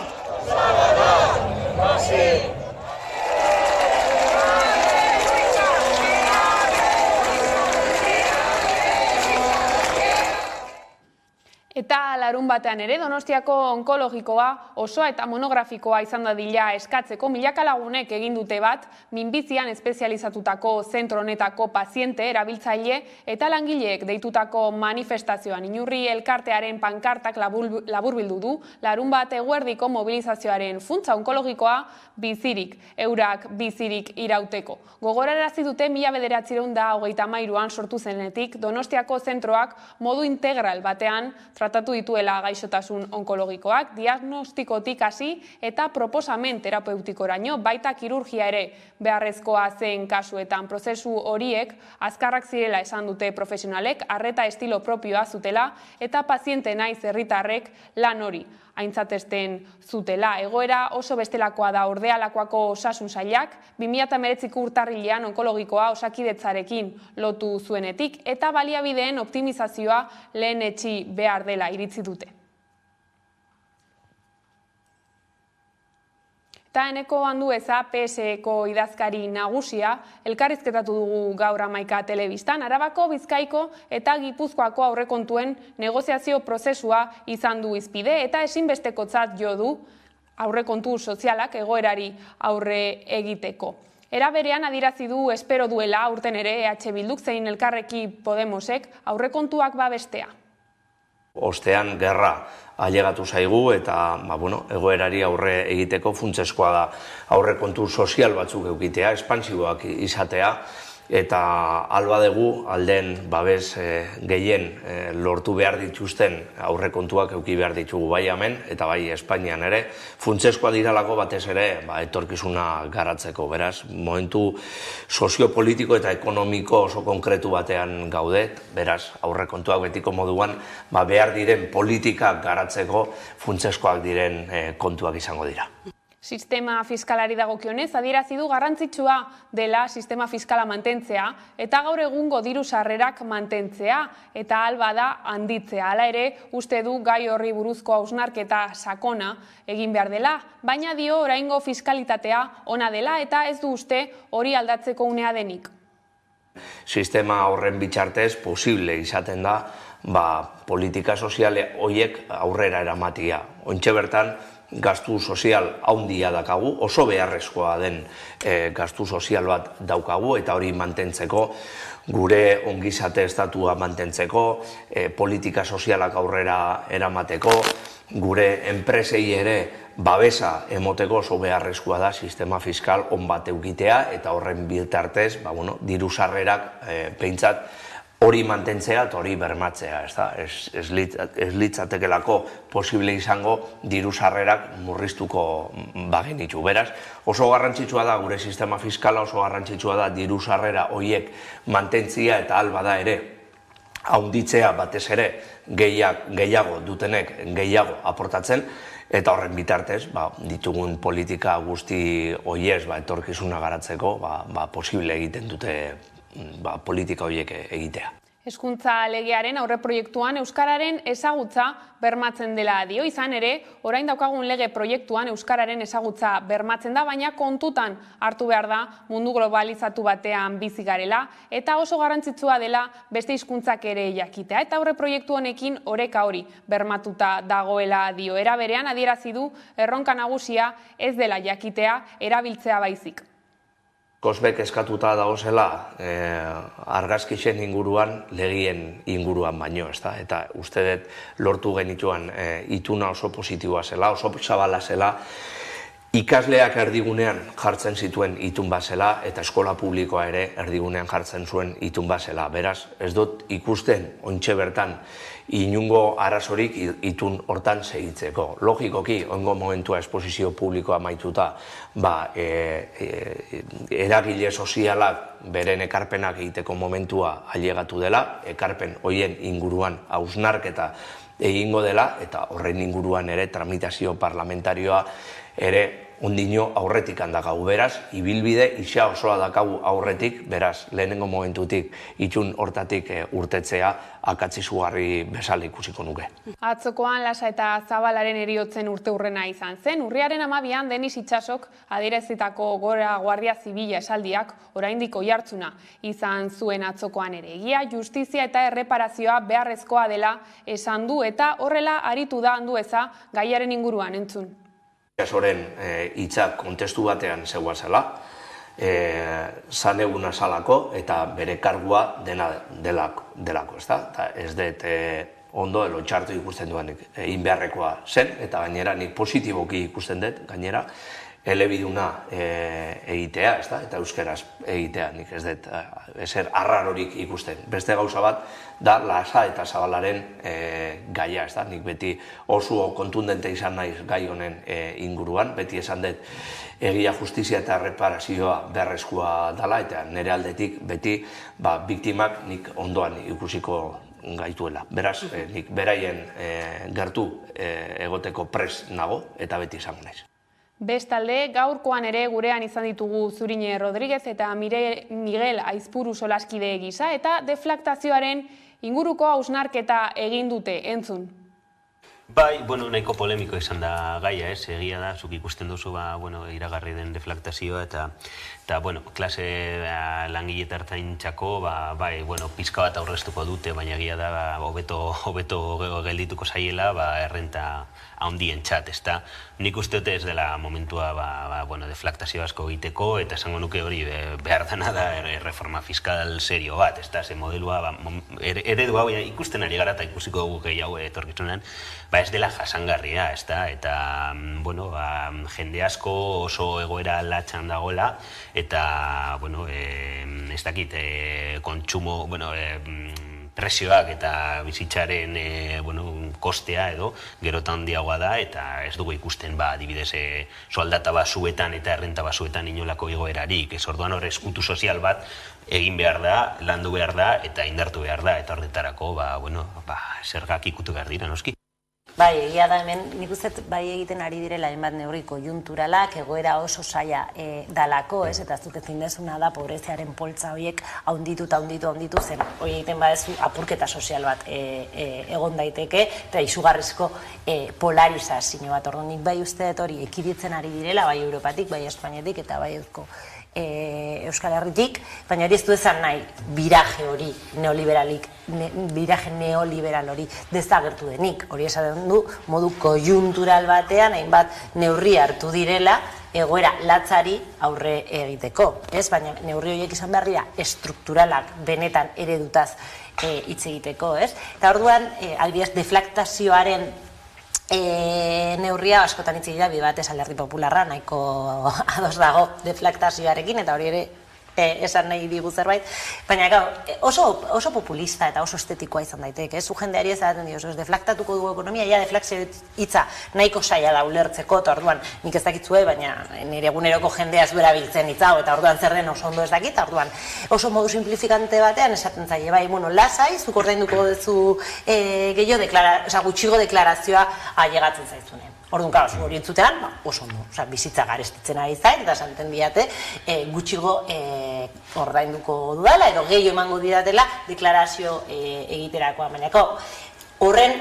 Eta larun batean ere Donostiako onkologikoa osoa eta monografikoa izan dadila eskatzeko milaka lagunek egin dute bat minbizian espezializatutako zentro honetako paziente, erabiltzaile eta langileek deitutako manifestazioan. Inurri elkartearen pankartak laburbildu du larun bat eguerdiko mobilizazioaren funtsa onkologikoa bizirik, eurak bizirik irauteko. Gogorarazi dute 1993an sortu zenetik Donostiako zentroak modu integral batean tratatu dituela gaixotasun onkologikoak, diagnostikotik hasi eta proposamen terapeutikoraino, baita kirurgia ere beharrezkoa zen kasuetan. Prozesu horiek azkarrak zirela esan dute profesionalek, arreta estilo propioa zutela eta paziente naiz herritarrek lan hori aintzatesten zutela. Egoera oso bestelakoa da Ordealakoako osasun sailak 2019ko urtarrilean onkologikoa Osakidetzarekin lotu zuenetik eta baliabideen optimizazioa lehenetsi behar dela iritzi dute. Eta Eneko Andueza, PSeko idazkari nagusia, elkarrizketatu dugu gaur 11 telebistan, Arabako, Bizkaiko eta Gipuzkoako aurrekontuen negoziazio prozesua izan du hizpide eta ezinbestekotzat jo du aurrekontu sozialak egoerari aurre egiteko. Era berean adierazi du espero duela aurten ere EH Bilduk zein Elkarrekin Podemosek aurrekontuak babestea. Ostean gerra ailegatu zaigu eta egoerari aurre egiteko funtsezkoa da aurrekontu sozial batzuk edukitea, espansiboak izatea, eta alba dugu aldeen babes gehien lortu behar dituzten aurrekontuak eduki behar ditugu bai hemen eta bai Espainian ere, funtsezkoa diralako batez ere etorkizuna garatzeko, beraz, momentu soziopolitiko eta ekonomiko oso konkretu batean gaude, beraz, aurrekontuak betiko moduan behar diren politikak garatzeko funtsezkoak diren kontuak izango dira. Sistema fiskalari dagokionez, adierazi du garrantzitsua dela sistema fiskala mantentzea eta gaur egungo diru sarrerak mantentzea eta alba da handitzea. Hala ere, uste du gai horri buruzko hausnarketa sakona egin behar dela, baina dio oraingo fiskalitatea ona dela eta ez du uste hori aldatzeko unea denik. Sistema horren bitartez posible izaten da politika soziale horiek aurrera eramatia. Ontxe bertan, gastu sozial handia dakagu, oso beharrezkoa den gastu sozial bat daukagu eta hori mantentzeko, gure ongizate estatua mantentzeko, politika sozialak aurrera eramateko, gure enpresei ere babesa emoteko oso beharrezkoa da sistema fiskal on bat eukitea eta horren bitartez, diru sarrerak behintzat hori mantentzea eta hori bermatzea, ez litzatekelako posible izango diru sarrerak murriztuko bagenitu. Beraz, oso garrantzitsua da gure sistema fiskala, oso garrantzitsua da diru sarrera horiek mantentzia eta alba da ere handitzea batez ere gehiago dutenek gehiago aportatzen eta horren bitartez ditugun politika guzti horiez etorkizuna garatzeko posible egiten dute politika horiek egitea. Hezkuntza legearen aurreproiektuan euskararen ezagutza bermatzen dela dio, izan ere, orain daukagun lege proiektuan euskararen ezagutza bermatzen da, baina kontutan hartu behar da mundu globalizatu batean bizi garela eta oso garrantzitsua dela beste hizkuntzak ere jakitea eta aurreproiektu honekin oreka hori bermatuta dagoela dio. Era berean adierazi du erronka nagusia ez dela jakitea erabiltzea baizik. Kosbek eskatuta dagozela argazkixen inguruan, legien inguruan baino, eta uste dut lortu genituan ituna oso positiboa zela, oso zabala zela, ikasleak erdigunean jartzen zituen itun bat zela, eta eskola publikoa ere erdigunean jartzen zuen itun bat zela. Beraz, ez dut ikusten ontxe bertan inungo arazorik itun hortan segitzeko. Logikoki, ongo momentua esposizio publikoa maituta, eragile sozialak beren ekarpenak egiteko momentua ailegatu dela, ekarpen horien inguruan hausnarketa egingo dela, eta horren inguruan ere tramitazio parlamentarioa ere ondino aurretik handakagu. Beraz, ibilbide isa osoa dakagu aurretik, beraz, lehenengo momentutik itun hortatik urtetzea akatzizugarri bezala ikusiko nuke. Atzokoan Lasa eta Zabalaren heriotzen urteurrena izan zen. Urriaren 12an Denis Itsasok adierazitako Gora Guardia Zibila esaldiak oraindik oihartzuna izan zuen atzokoan ere. Egia, justizia eta erreparazioa beharrezkoa dela esan du eta horrela aritu da Andueza gaiaren inguruan entzun. Itsasoren hitzak kontestu batean zegoa zela, zaneguna zalako eta bere kargua dena delako, ezta? Ez dut ondo elo txartu ikusten duen egin beharrekoa zen, eta gainera nik positiboki ikusten dut, gainera, elebiduna egitea, eta euskeraz egitea, nik ez dut ezer arrarorik ikusten. Beste gauza bat, da Lasa eta Zabalaren gaia, nik beti oso kontundente izan naiz gai honen inguruan, beti esan dut egia, justizia eta erreparazioa beharrezkoa dela, eta nire aldetik beti biktimak nik ondoan ikusiko gaituela. Beraz, nik beraien gertu egoteko prest nago eta beti izango naiz. Bestalde, gaurkoan ere gurean izan ditugu Zurine Rodríguez eta Miguel Aizpuru solaskide gisa eta deflaktazioaren inguruko hausnarketa egin dute, entzun. Bai, nahiko polemiko izan da gaia, egia da, zuk ikusten duzu, iragarri den deflaktazioa eta klase langile eta ertzaintzako, pizka bat aurreztuko dute, baina egia da, hobeto geldituko zaiela, errenta handien txat, ezta. Nik uste dute ez dela momentua deflaktazio asko egiteko, eta esango nuke hori behar dena da reforma fiskal serio bat, ezta, ze modelua, eredua ikusten ari gara eta ikusiko dugu gehiago etorkizunean, ez dela jasangarria, ezta, eta, jende asko oso egoera latxan dagoela, eta, ez dakit, kontsumo, presioak eta bizitzaren kostea edo gerotan handiagoa da eta ez dugu ikusten adibidez soldata basuetan eta errenta basuetan inolako igoerarik. Ez orduan hor eskutu sozial bat egin behar da, landu behar da eta indartu behar da eta horretarako zergak ikutu behar dira noski. Bai, egia da hemen, nik uste bai egiten ari direla hainbat neurri konjunturalak, egoera oso zaila dalako, eta zuk ezin dezuna da pobreziaren poltsa horiek haunditu zen. Hori egiten badezu apurketa sozial bat egon daiteke, eta izugarrizko polarizazio bat. Orduan nik bai uste dut hori ekiditzen ari direla, bai Europatik, bai Espainetik, eta bai Euskal Herritik, baina hori ez du ezan nahi biraje hori neoliberal hori dezagertu denik. Hori esaten du modu konjuntural batean hainbat neurri hartu direla egoera latzari aurre egiteko. Baina neurri horiek izan behar dira estrukturalak benetan eredutaz hitz egiteko. Eta orduan, adibidez, deflaktazioaren neurria askotan hitz egitea bi batez Alderdi Popularra nahiko ados dago deflaktazioarekin eta hori ere esan nahi digu zerbait, baina oso populista eta oso estetikoa izan daiteke, zu jendeari ez daten diozu, deflaktatuko dugu ekonomia, deflakzio hitza nahiko saia da ulertzeko, eta orduan nik ez dakitzue, baina nire eguneroko jendea ez duera biltzen hitza, eta orduan zer den oso ondo ez dakit, orduan oso modu simplifikante batean esaten zaie, bai, lasai, zuk ordainduko duzu gutxigo deklarazioa ailegatzen zaizunen. Orduan, zu hori entzutean, oso ondo, bizitza garestitzen ari zain, eta esanten diate gutxigo ordainduko dudala, edo gehiago emango didatela deklarazio egiterakoa. Baina, horren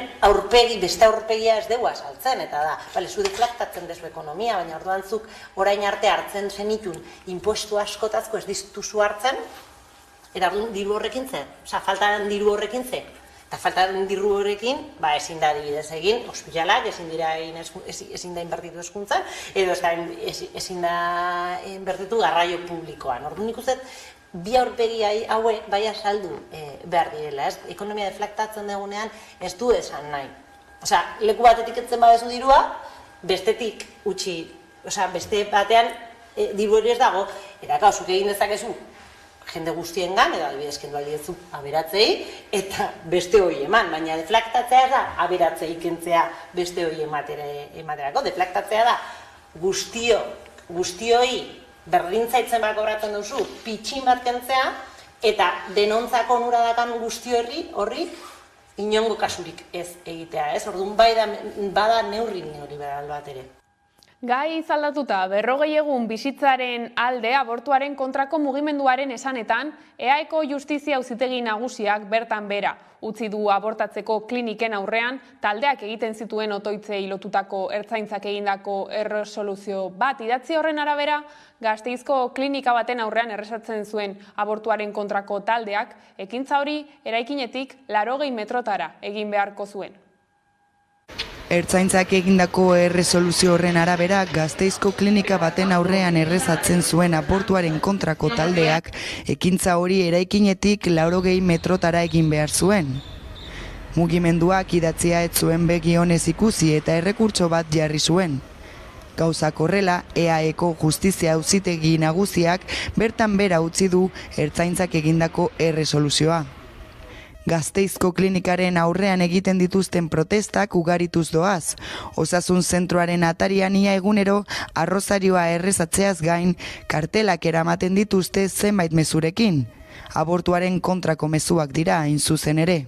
beste aurpegia ez dugu azaltzen, eta da, zu deflaktatzen dezu ekonomia, baina orduan zuk orain arte hartzen zenitun impostu askotazko ez dituzu hartzen, eta orduan diru horrekin zer, faltan diru horrekin zer. Eta faltaren diru horrekin, ezin da adibidez egin, ospitalak, ezin da inbertitu hezkuntzan, edo ezin da inbertitu garraio publikoan. Orduan nik uste, bi aurpegi hauek bai azaldu behar direla, ekonomia deflaktatzen dugunean ez du esan nahi. Leku batetik etzen badezu dirua, bestetik utzi, beste batean diru hori ez dago, eta zuk egin dezakezu, jende guztiengan, edo adibidez kendu aldiezu aberatzei, eta beste hori eman, baina deflaktatzea da aberatzei kentzea beste hori ematerako. Deflaktatzea da guztioi berdintzaitzen bat kobratzen duzu, pitxin bat kentzea, eta denontzako onura dakan guzti horri inongo kasurik ez egitea. Orduan bada neurri neoliberal bat ere. Gai izaldatuta, 40 egun bizitzaren alde abortuaren kontrako mugimenduaren esanetan, EAeko Justizia Auzitegi Nagusiak bertan bera utzi du abortatzeko kliniken aurrean, taldeak egiten zituen otoitzei lotutako ertzaintzak egindako erresoluzio bat idatzi horren arabera, Gasteizko klinika baten aurrean erresatzen zuen abortuaren kontrako taldeak, ekintza hori eraikinetik 80 metrotara egin beharko zuen. Ertzaintzak egindako erresoluzio horren arabera, Gasteizko klinika baten aurrean errezatzen zuen abortuaren kontrako taldeak, ekintza hori eraikinetik 80 metrotara egin behar zuen. Mugimenduak idatzia ez zuen begi onez ikusi eta errekurtso bat jarri zuen. Gauzak horrela, EAeko Justizia Auzitegi Nagusiak bertan bera utzi du Ertzaintzak egindako erresoluzioa. Gasteizko klinikaren aurrean egiten dituzten protestak ugarituz doaz. Osasun zentroaren atarian ia egunero arrozarioa errezatzeaz gain kartelak eramaten dituzte zenbait mezurekin. Abortuaren kontrako mezuak dira hain zuzen ere.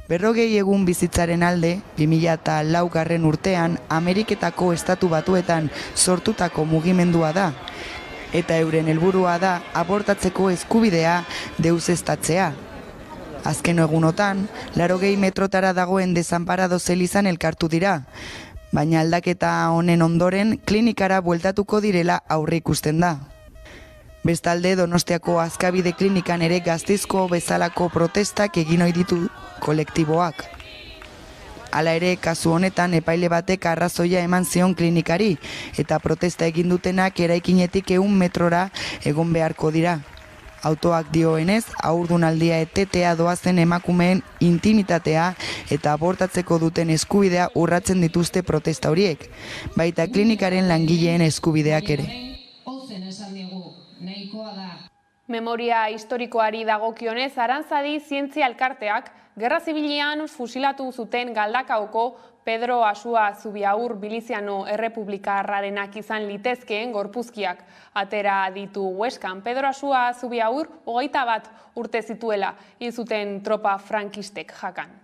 40 egun bizitzaren alde, 2004 urtean Ameriketako Estatu Batuetan sortutako mugimendua da, eta euren helburua da abortatzeko eskubidea deuseztatzea. Azken egunotan, 80 metrotara dagoen desanparado zelizan elkartu dira, baina aldaketa honen ondoren klinikara bueltatuko direla aurreikusten da. Bestalde, Donostiako Azkabide klinikan ere Gasteizko bezalako protestak egin ohi ditu kolektiboak. Hala ere, kasu honetan epaile batek arrazoia eman zion klinikari, eta protesta egin dutenak eraikinetik 100 metrora egon beharko dira. Autoak dioenez, haurdunaldia etetea doazen emakumeen intimitatea eta abortatzeko duten eskubidea urratzen dituzte protesta horiek, baita klinikaren langileen eskubideak ere. Memoria historikoari dagokionez, Arantzadi Zientzia Elkarteak Gerra Zibilean fusilatu zuten Galdakaoko Pedro Asua Zubiaur Biliziano Errepublikarrarenak izan litezkeen gorpuzkiak atera ditu Hueskan. Pedro Asua Zubiaur 21 urte zituela hil zuten tropa frankistek jakan.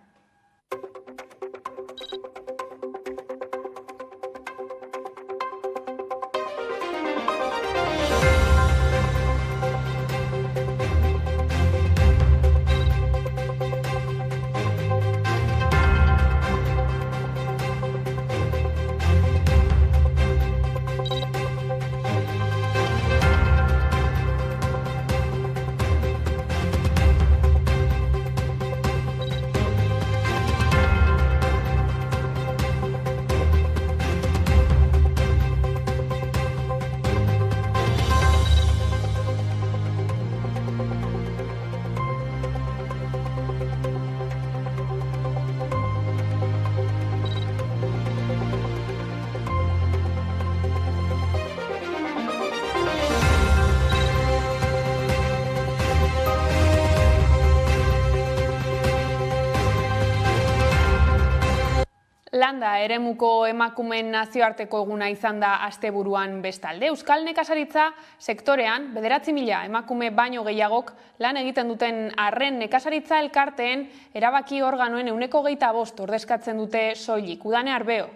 Landa eremuko emakumeen nazioarteko eguna izan da asteburuan bestalde. Euskal nekazaritza sektorean 9.000 emakume baino gehiagok lan egiten duten arren nekazaritza elkarteen erabaki organoen 25% ordezkatzen dute soilik. Udane Arbeo.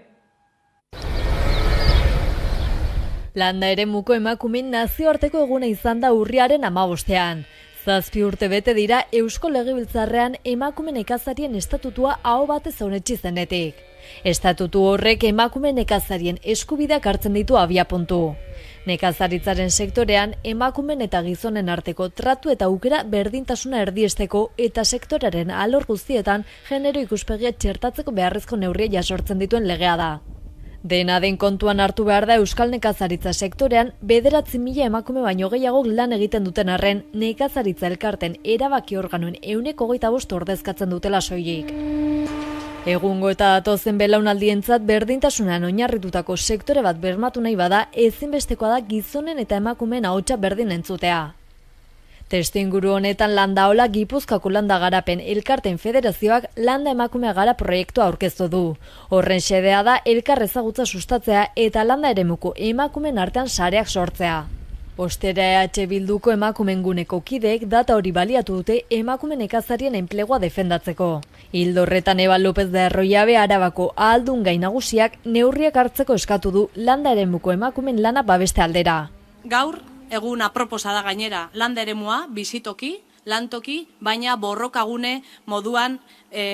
Landa eremuko emakumeen nazioarteko eguna izan da urriaren 15ean. 7 urte bete dira Eusko Legebiltzarrean emakume nekazarien estatutua aho batez onetsi zenetik. Estatutu horrek emakume nekazarien eskubideak hartzen ditu abiapuntu. Nekazaritzaren sektorean emakumeen eta gizonen arteko tratu eta aukera berdintasuna erdiesteko eta sektoraren alor guztietan genero ikuspegia txertatzeko beharrezko neurria jasortzen dituen legea da. Dena den kontuan hartu behar da Euskal nekazaritza sektorean 9.000 emakume baino gehiagok lan egiten duten arren nekazaritza elkarten erabaki organoen 25% ordezkatzen dutela soilik. Egungo eta datozen belaunaldientzat berdintasunean oinarritutako sektore bat bermatu nahi bada ezinbestekoa da gizonen eta emakumeen ahotsa berdin entzutea. Testuinguru honetan Landaola Gipuzkoako Landa Garapen Elkarteen Federazioak Landa Emakumea Gara proiektua aurkeztu du. Horren xedea da elkar ezagutza sustatzea eta landa eremuko emakumeen artean sareak sortzea. Ostera Bilduko emakumen guneko kideek data hori baliatu dute emakume nekazarien enplegua defendatzeko. Ildo horretan Eba López de Arroyabe Arabako ahaldun gai nagusiak neurriak hartzeko eskatu du landa eremuko emakumen lana babeste aldera. Gaur egun aproposa da gainera landa eremua bizitoki, lantoki, baina borrokagune moduan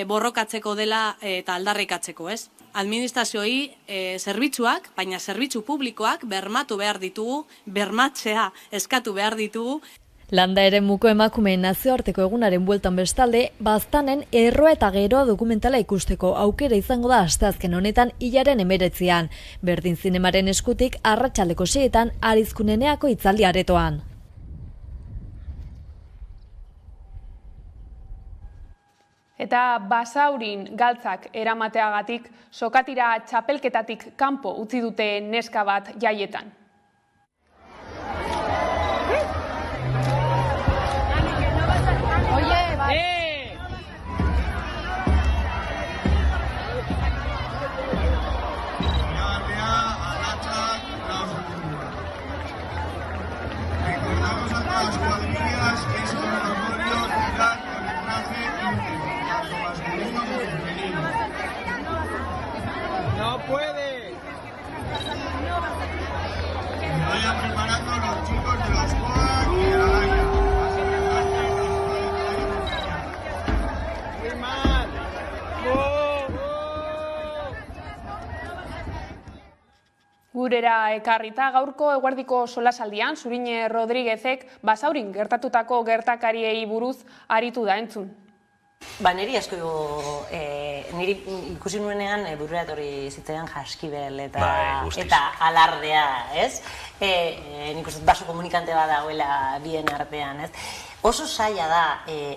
borrokatzeko dela eta aldarrikatzeko, ez? Administrazioei zerbitzuak, baina zerbitzu publikoak bermatu behar ditugu, bermatzea eskatu behar ditugu. Landa eremuko emakumeen nazioarteko egunaren bueltan bestalde, Baztanen erroa eta geroa dokumentala ikusteko aukera izango da asteazken honetan hilaren 19an. Berdin zinemaren eskutik arratsaldeko 6etan Arizkuneneako hitzaldi aretoan. Eta Basaurin galtzak eramateagatik sokatira txapelketatik kanpo utzi dute neska bat jaietan. Gurera ekarrita gaurko eguerdiko solasaldian Zurine Rodriguezek Basaurin gertatutako gertakariei buruz aritu da entzun. Niri asko niri ikusi nuenean burura etorri zitzaidan Jaskibel eta alardea, ez? Nik uste baso komunikante bat dagoela bien artean, ez? Oso zaila da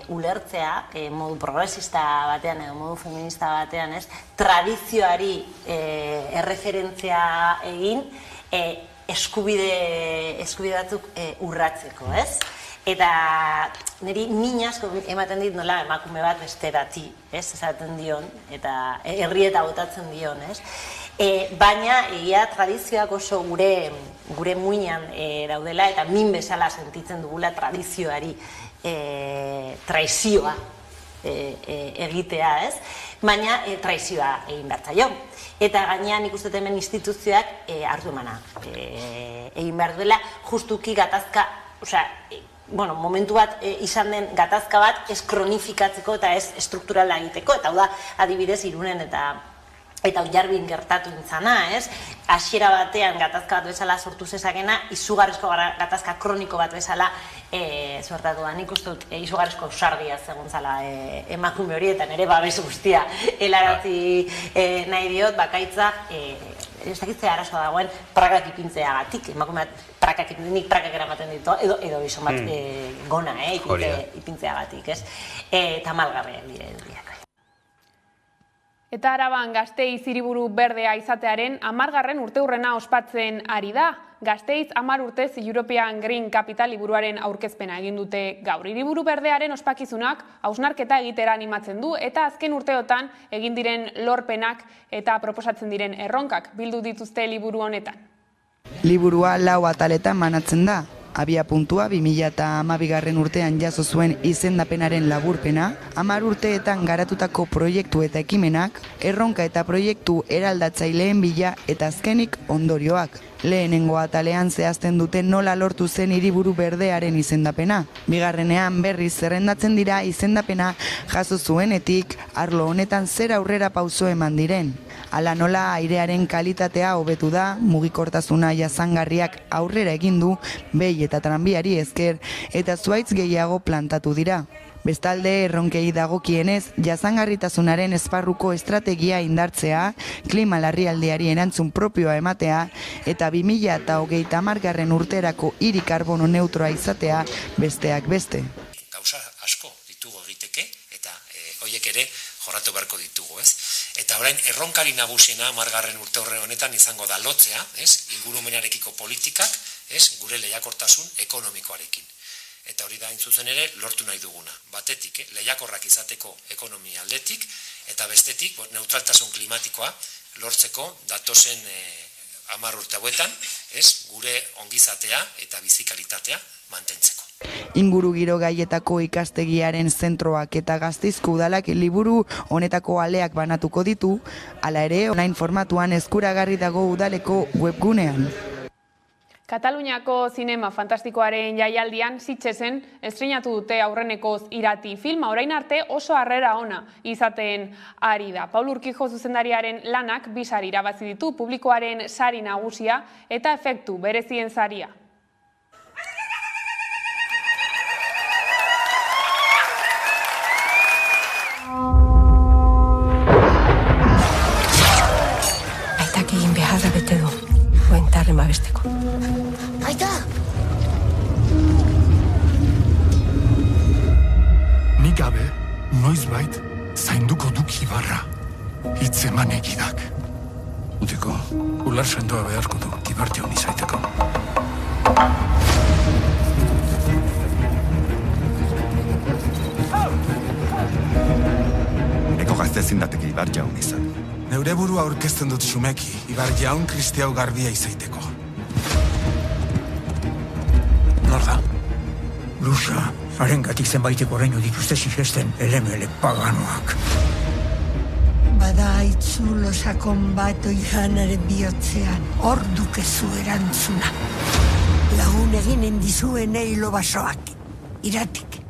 ulertzea modu progresista batean edo modu feminista batean, ez? Tradizioari erreferentzia egin eskubide batzuk urratzeko, ez? Eta niri min asko ematen dit nola emakume bat besterati, ez? Esaten dion, eta herrieta botatzen dion, ez? Baina egia tradizioak oso gure muinean daudela eta min bezala sentitzen dugula tradizioari traizioa egitea, ez? Baina traizioa egin behar zaio. Eta gainean ikusten hemen instituzioak hartu emana egin behar duela justuki gatazka, momentu bat izan den gatazka bat ez kronifikatzeko eta ez strukturala egiteko, eta hau da adibidez Irunen eta Oiarbin gertatu intzana, ez? Hasiera batean gatazka bat bezala sortu zezakena, izugarrizko gatazka kroniko bat bezala suertatu da. Nik uste dut izugarrizko ausardia zegontzala emakume hori, eta nire babes guztia helarazi nahi diot, bakaitza ez dakitzea arazoa dagoen prakak ipintzeagatik, emakume bat nik prakak eramaten ditu, edo izan bat gona ipintzeagatik, ez? Tamalgarriak dire edudiak. Eta Araban Gasteiz hiriburu berdea izatearen 10. urteurrena ospatzen ari da. Gasteiz 10 urtez European Green Capital liburuaren aurkezpena egin dute gaur. Hiriburu berdearen ospakizunak hausnarketa egitera animatzen du eta azken urteotan egin diren lorpenak eta proposatzen diren erronkak bildu dituzte liburu honetan. Liburua 4 ataletan banatzen da. Abia puntua 2012. Urtean jaso zuen izendapenaren laburpena, 10 urteetan garatutako proiektu eta ekimenak, erronka eta proiektu eraldatzaileen bila eta azkenik ondorioak. Lehenengo atalean zehazten dute nola lortu zen hiriburu berdearen izendapena. Bigarrenean berriz zerrendatzen dira izendapena jaso zuenetik arlo honetan zer aurrera pauso eman diren. Hala nola airearen kalitatea hobetu da, mugikortasuna jasangarriak aurrera egin du, behi eta tranbiari esker eta zuhaitz gehiago plantatu dira. Bestalde, erronkei dagokienez, jasangarritasunaren esparruko estrategia indartzea, klima larrialdiari erantzun propioa ematea eta 2030. Urterako hiri karbono neutroa izatea besteak beste. Gauza asko ditugu egiteke eta horiek ere jorratu beharko ditugu, ez? Eta orain erronkari nagusiena 10. urteurre honetan izango da lotzea, ez? Ingurumenarekiko politikak, ez? Gure lehiakortasun ekonomikoarekin. Eta hori da zuzen ere lortu nahi duguna. Batetik, lehiakorrak izateko ekonomia aldetik, eta bestetik neutraltasun klimatikoa lortzeko datozen 10 urte hauetan, ez? Gure ongizatea eta bizikalitatea mantentzeko. Ingurugiro gaietako ikastegiaren zentroak eta Gasteizko udalak liburu honetako aleak banatuko ditu, hala ere online formatuan eskuragarri dago udaleko webgunean. Kataluniako zinema fantastikoaren jaialdian Sitgesen estreinatu dute aurrenekoz Irati filma, orain arte oso harrera ona izaten ari da. Paul Urquijo zuzendariaren lanak 2 sari irabazi ditu, publikoaren sari nagusia eta efektu berezien saria. Aitak egin beharra bete du, buentarren babesteko. Aita! Nik gabe, noizbait, zainduko duk Ibarra. Hitz eman egidak. Utiko, ular sendoa beharko du, Ibarte honi zaiteko. Eko gazte zindateke Ibar jaun izan. Neure burua aurkezten dut sumeki, Ibar jaun kristiau garbia izaiteko. Nor da? Lusa, harengatik zenbaiteko oraino dituzte sigesten elemele paganoak. Bada itzulo sakon bat oijanaren bihotzean, hor dukezu erantzuna. Lagun eginen dizuen eilo basoak, Iratik.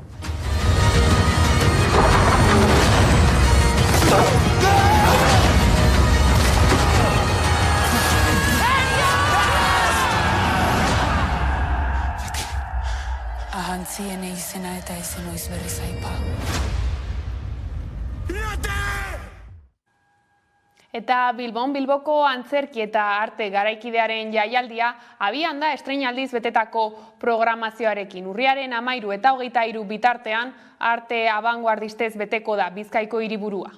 zien izena eta ezen noiz berriz aipa. Eta Bilboko antzerki eta arte garaikidearen jaialdia abian da estreinaldiz betetako programazioarekin. Urriaren 13 eta 23 bitartean arte abanguardistez beteko da Bizkaiko hiriburua.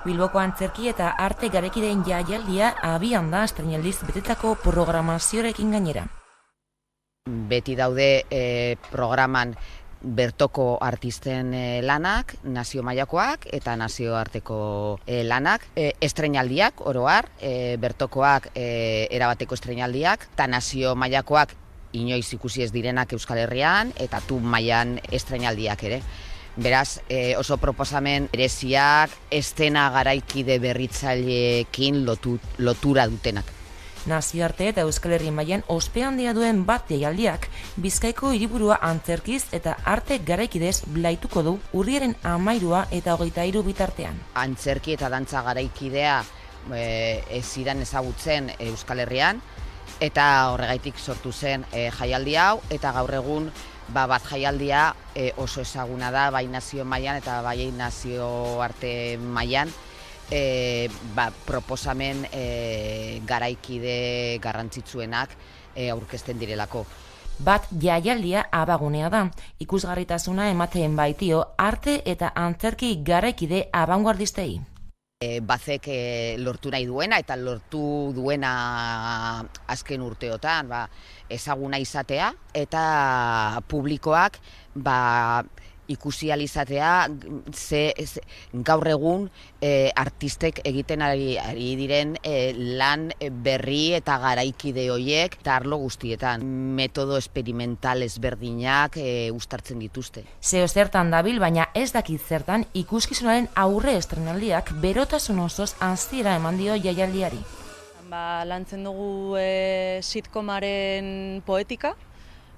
Bilboko antzerki eta arte garaikideen jaialdia abian da estreinaldiz betetako programazioarekin gainera. Beti daude programan bertoko artisten lanak, nazio mailakoak eta nazioarteko lanak, estreinaldiak oroar, bertokoak erabateko estreinaldiak, eta nazio mailakoak inoiz ikusi ez direnak Euskal Herrian, eta tu mailan estreinaldiak ere. Beraz, oso proposamen bereziak, eszena garaikide berritzaileekin lotura dutenak. Nazioarte eta Euskal Herri mailan ospe handia duen bat jaialdiak Bizkaiko hiriburua antzerkiz eta arte garaikidez blaituko du urriaren 13 eta 23 bitartean. Antzerki eta dantza garaikidea ez ziren ezagutzen Euskal Herrian eta horregaitik sortu zen jaialdi hau, eta gaur egun bat jaialdia oso ezaguna da bai nazio mailan eta bai nazioarte mailan. Proposamen garaikide garrantzitsuenak aurkezten direlako. Bat jaialdia abagunea da, ikusgarritasuna ematen baitio arte eta antzerki garaikide abanguardistei. Bazek lortu nahi duena eta lortu duena azken urteotan ezaguna izatea eta publikoak ikusi alizatea gaur egun artistek egiten ari diren lan berri eta garaikide horiek eta arlo guztietan. Metodo esperimental ezberdinak uztartzen dituzte. Zeo zertan dabil, baina ez dakit zertan ikuskizunaren aurre estrenaldiak berotasun osoz hasiera eman dio jaialdiari. Lantzen dugu sitcomaren poetika,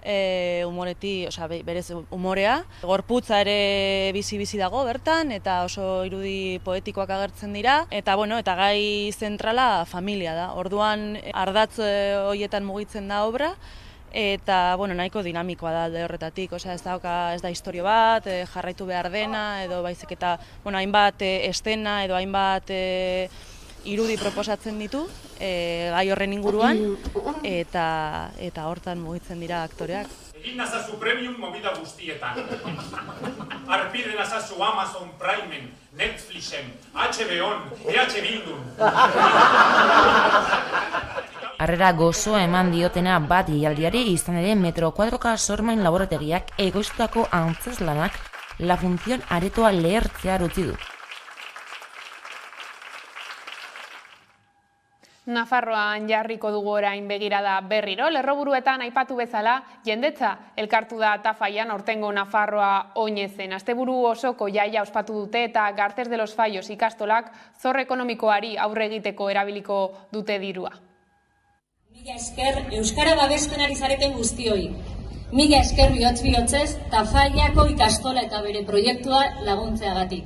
berez umorea. Gorputza ere bizi dago bertan, eta oso irudi poetikoak agertzen dira. Eta gai zentrala familia da. Orduan ardatz horietan mugitzen da obra, eta nahiko dinamikoa da alde horretatik. Ez da istorio bat, jarraitu behar dena, edo baizik eta hainbat eszena edo hainbat irudi proposatzen ditu, gai horren inguruan, eta hortan mugitzen dira aktoreak. Egin nazazu premium movida guztietan. Arpide nazazu Amazon Primen, Netflixen, HBO-n, EH Bildun. Harrera gozoa eman diotena bat jaialdiari izan ere Metro 4K sormain laborategiak egoiztutako antzeslanak La Función aretoa lehertzea utzi du. Nafarroan jarriko dugu orain begirada berriro. Lerroburuetan aipatu bezala, jendetza elkartu da Tafaian aurtengo Nafarroa oinezen. Asteburu osoko jaia ospatu dute eta Gartes de los Fallos ikastolak zor ekonomikoari aurre egiteko erabiliko dute dirua. Mila esker euskara babesten ari zareten guztioi. Mila esker bihotz-bihotzez Tafaiako ikastola eta bere proiektua laguntzeagatik.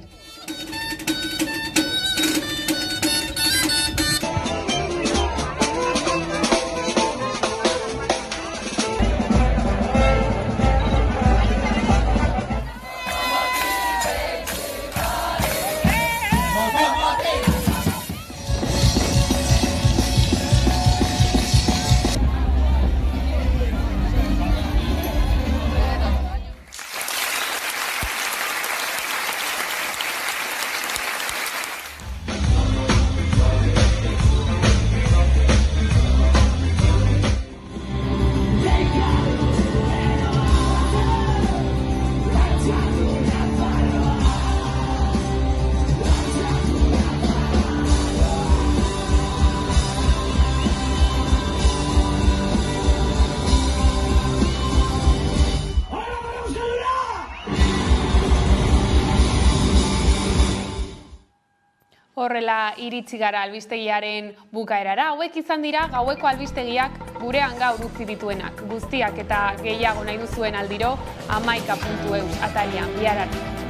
Horrela iritsi gara albistegiaren bukaerara. Hauek izan dira gaueko albistegiak gurean gaur utzi dituenak. Guztiak eta gehiago nahi duzuen aldiro 11.eus atalian bihar arte.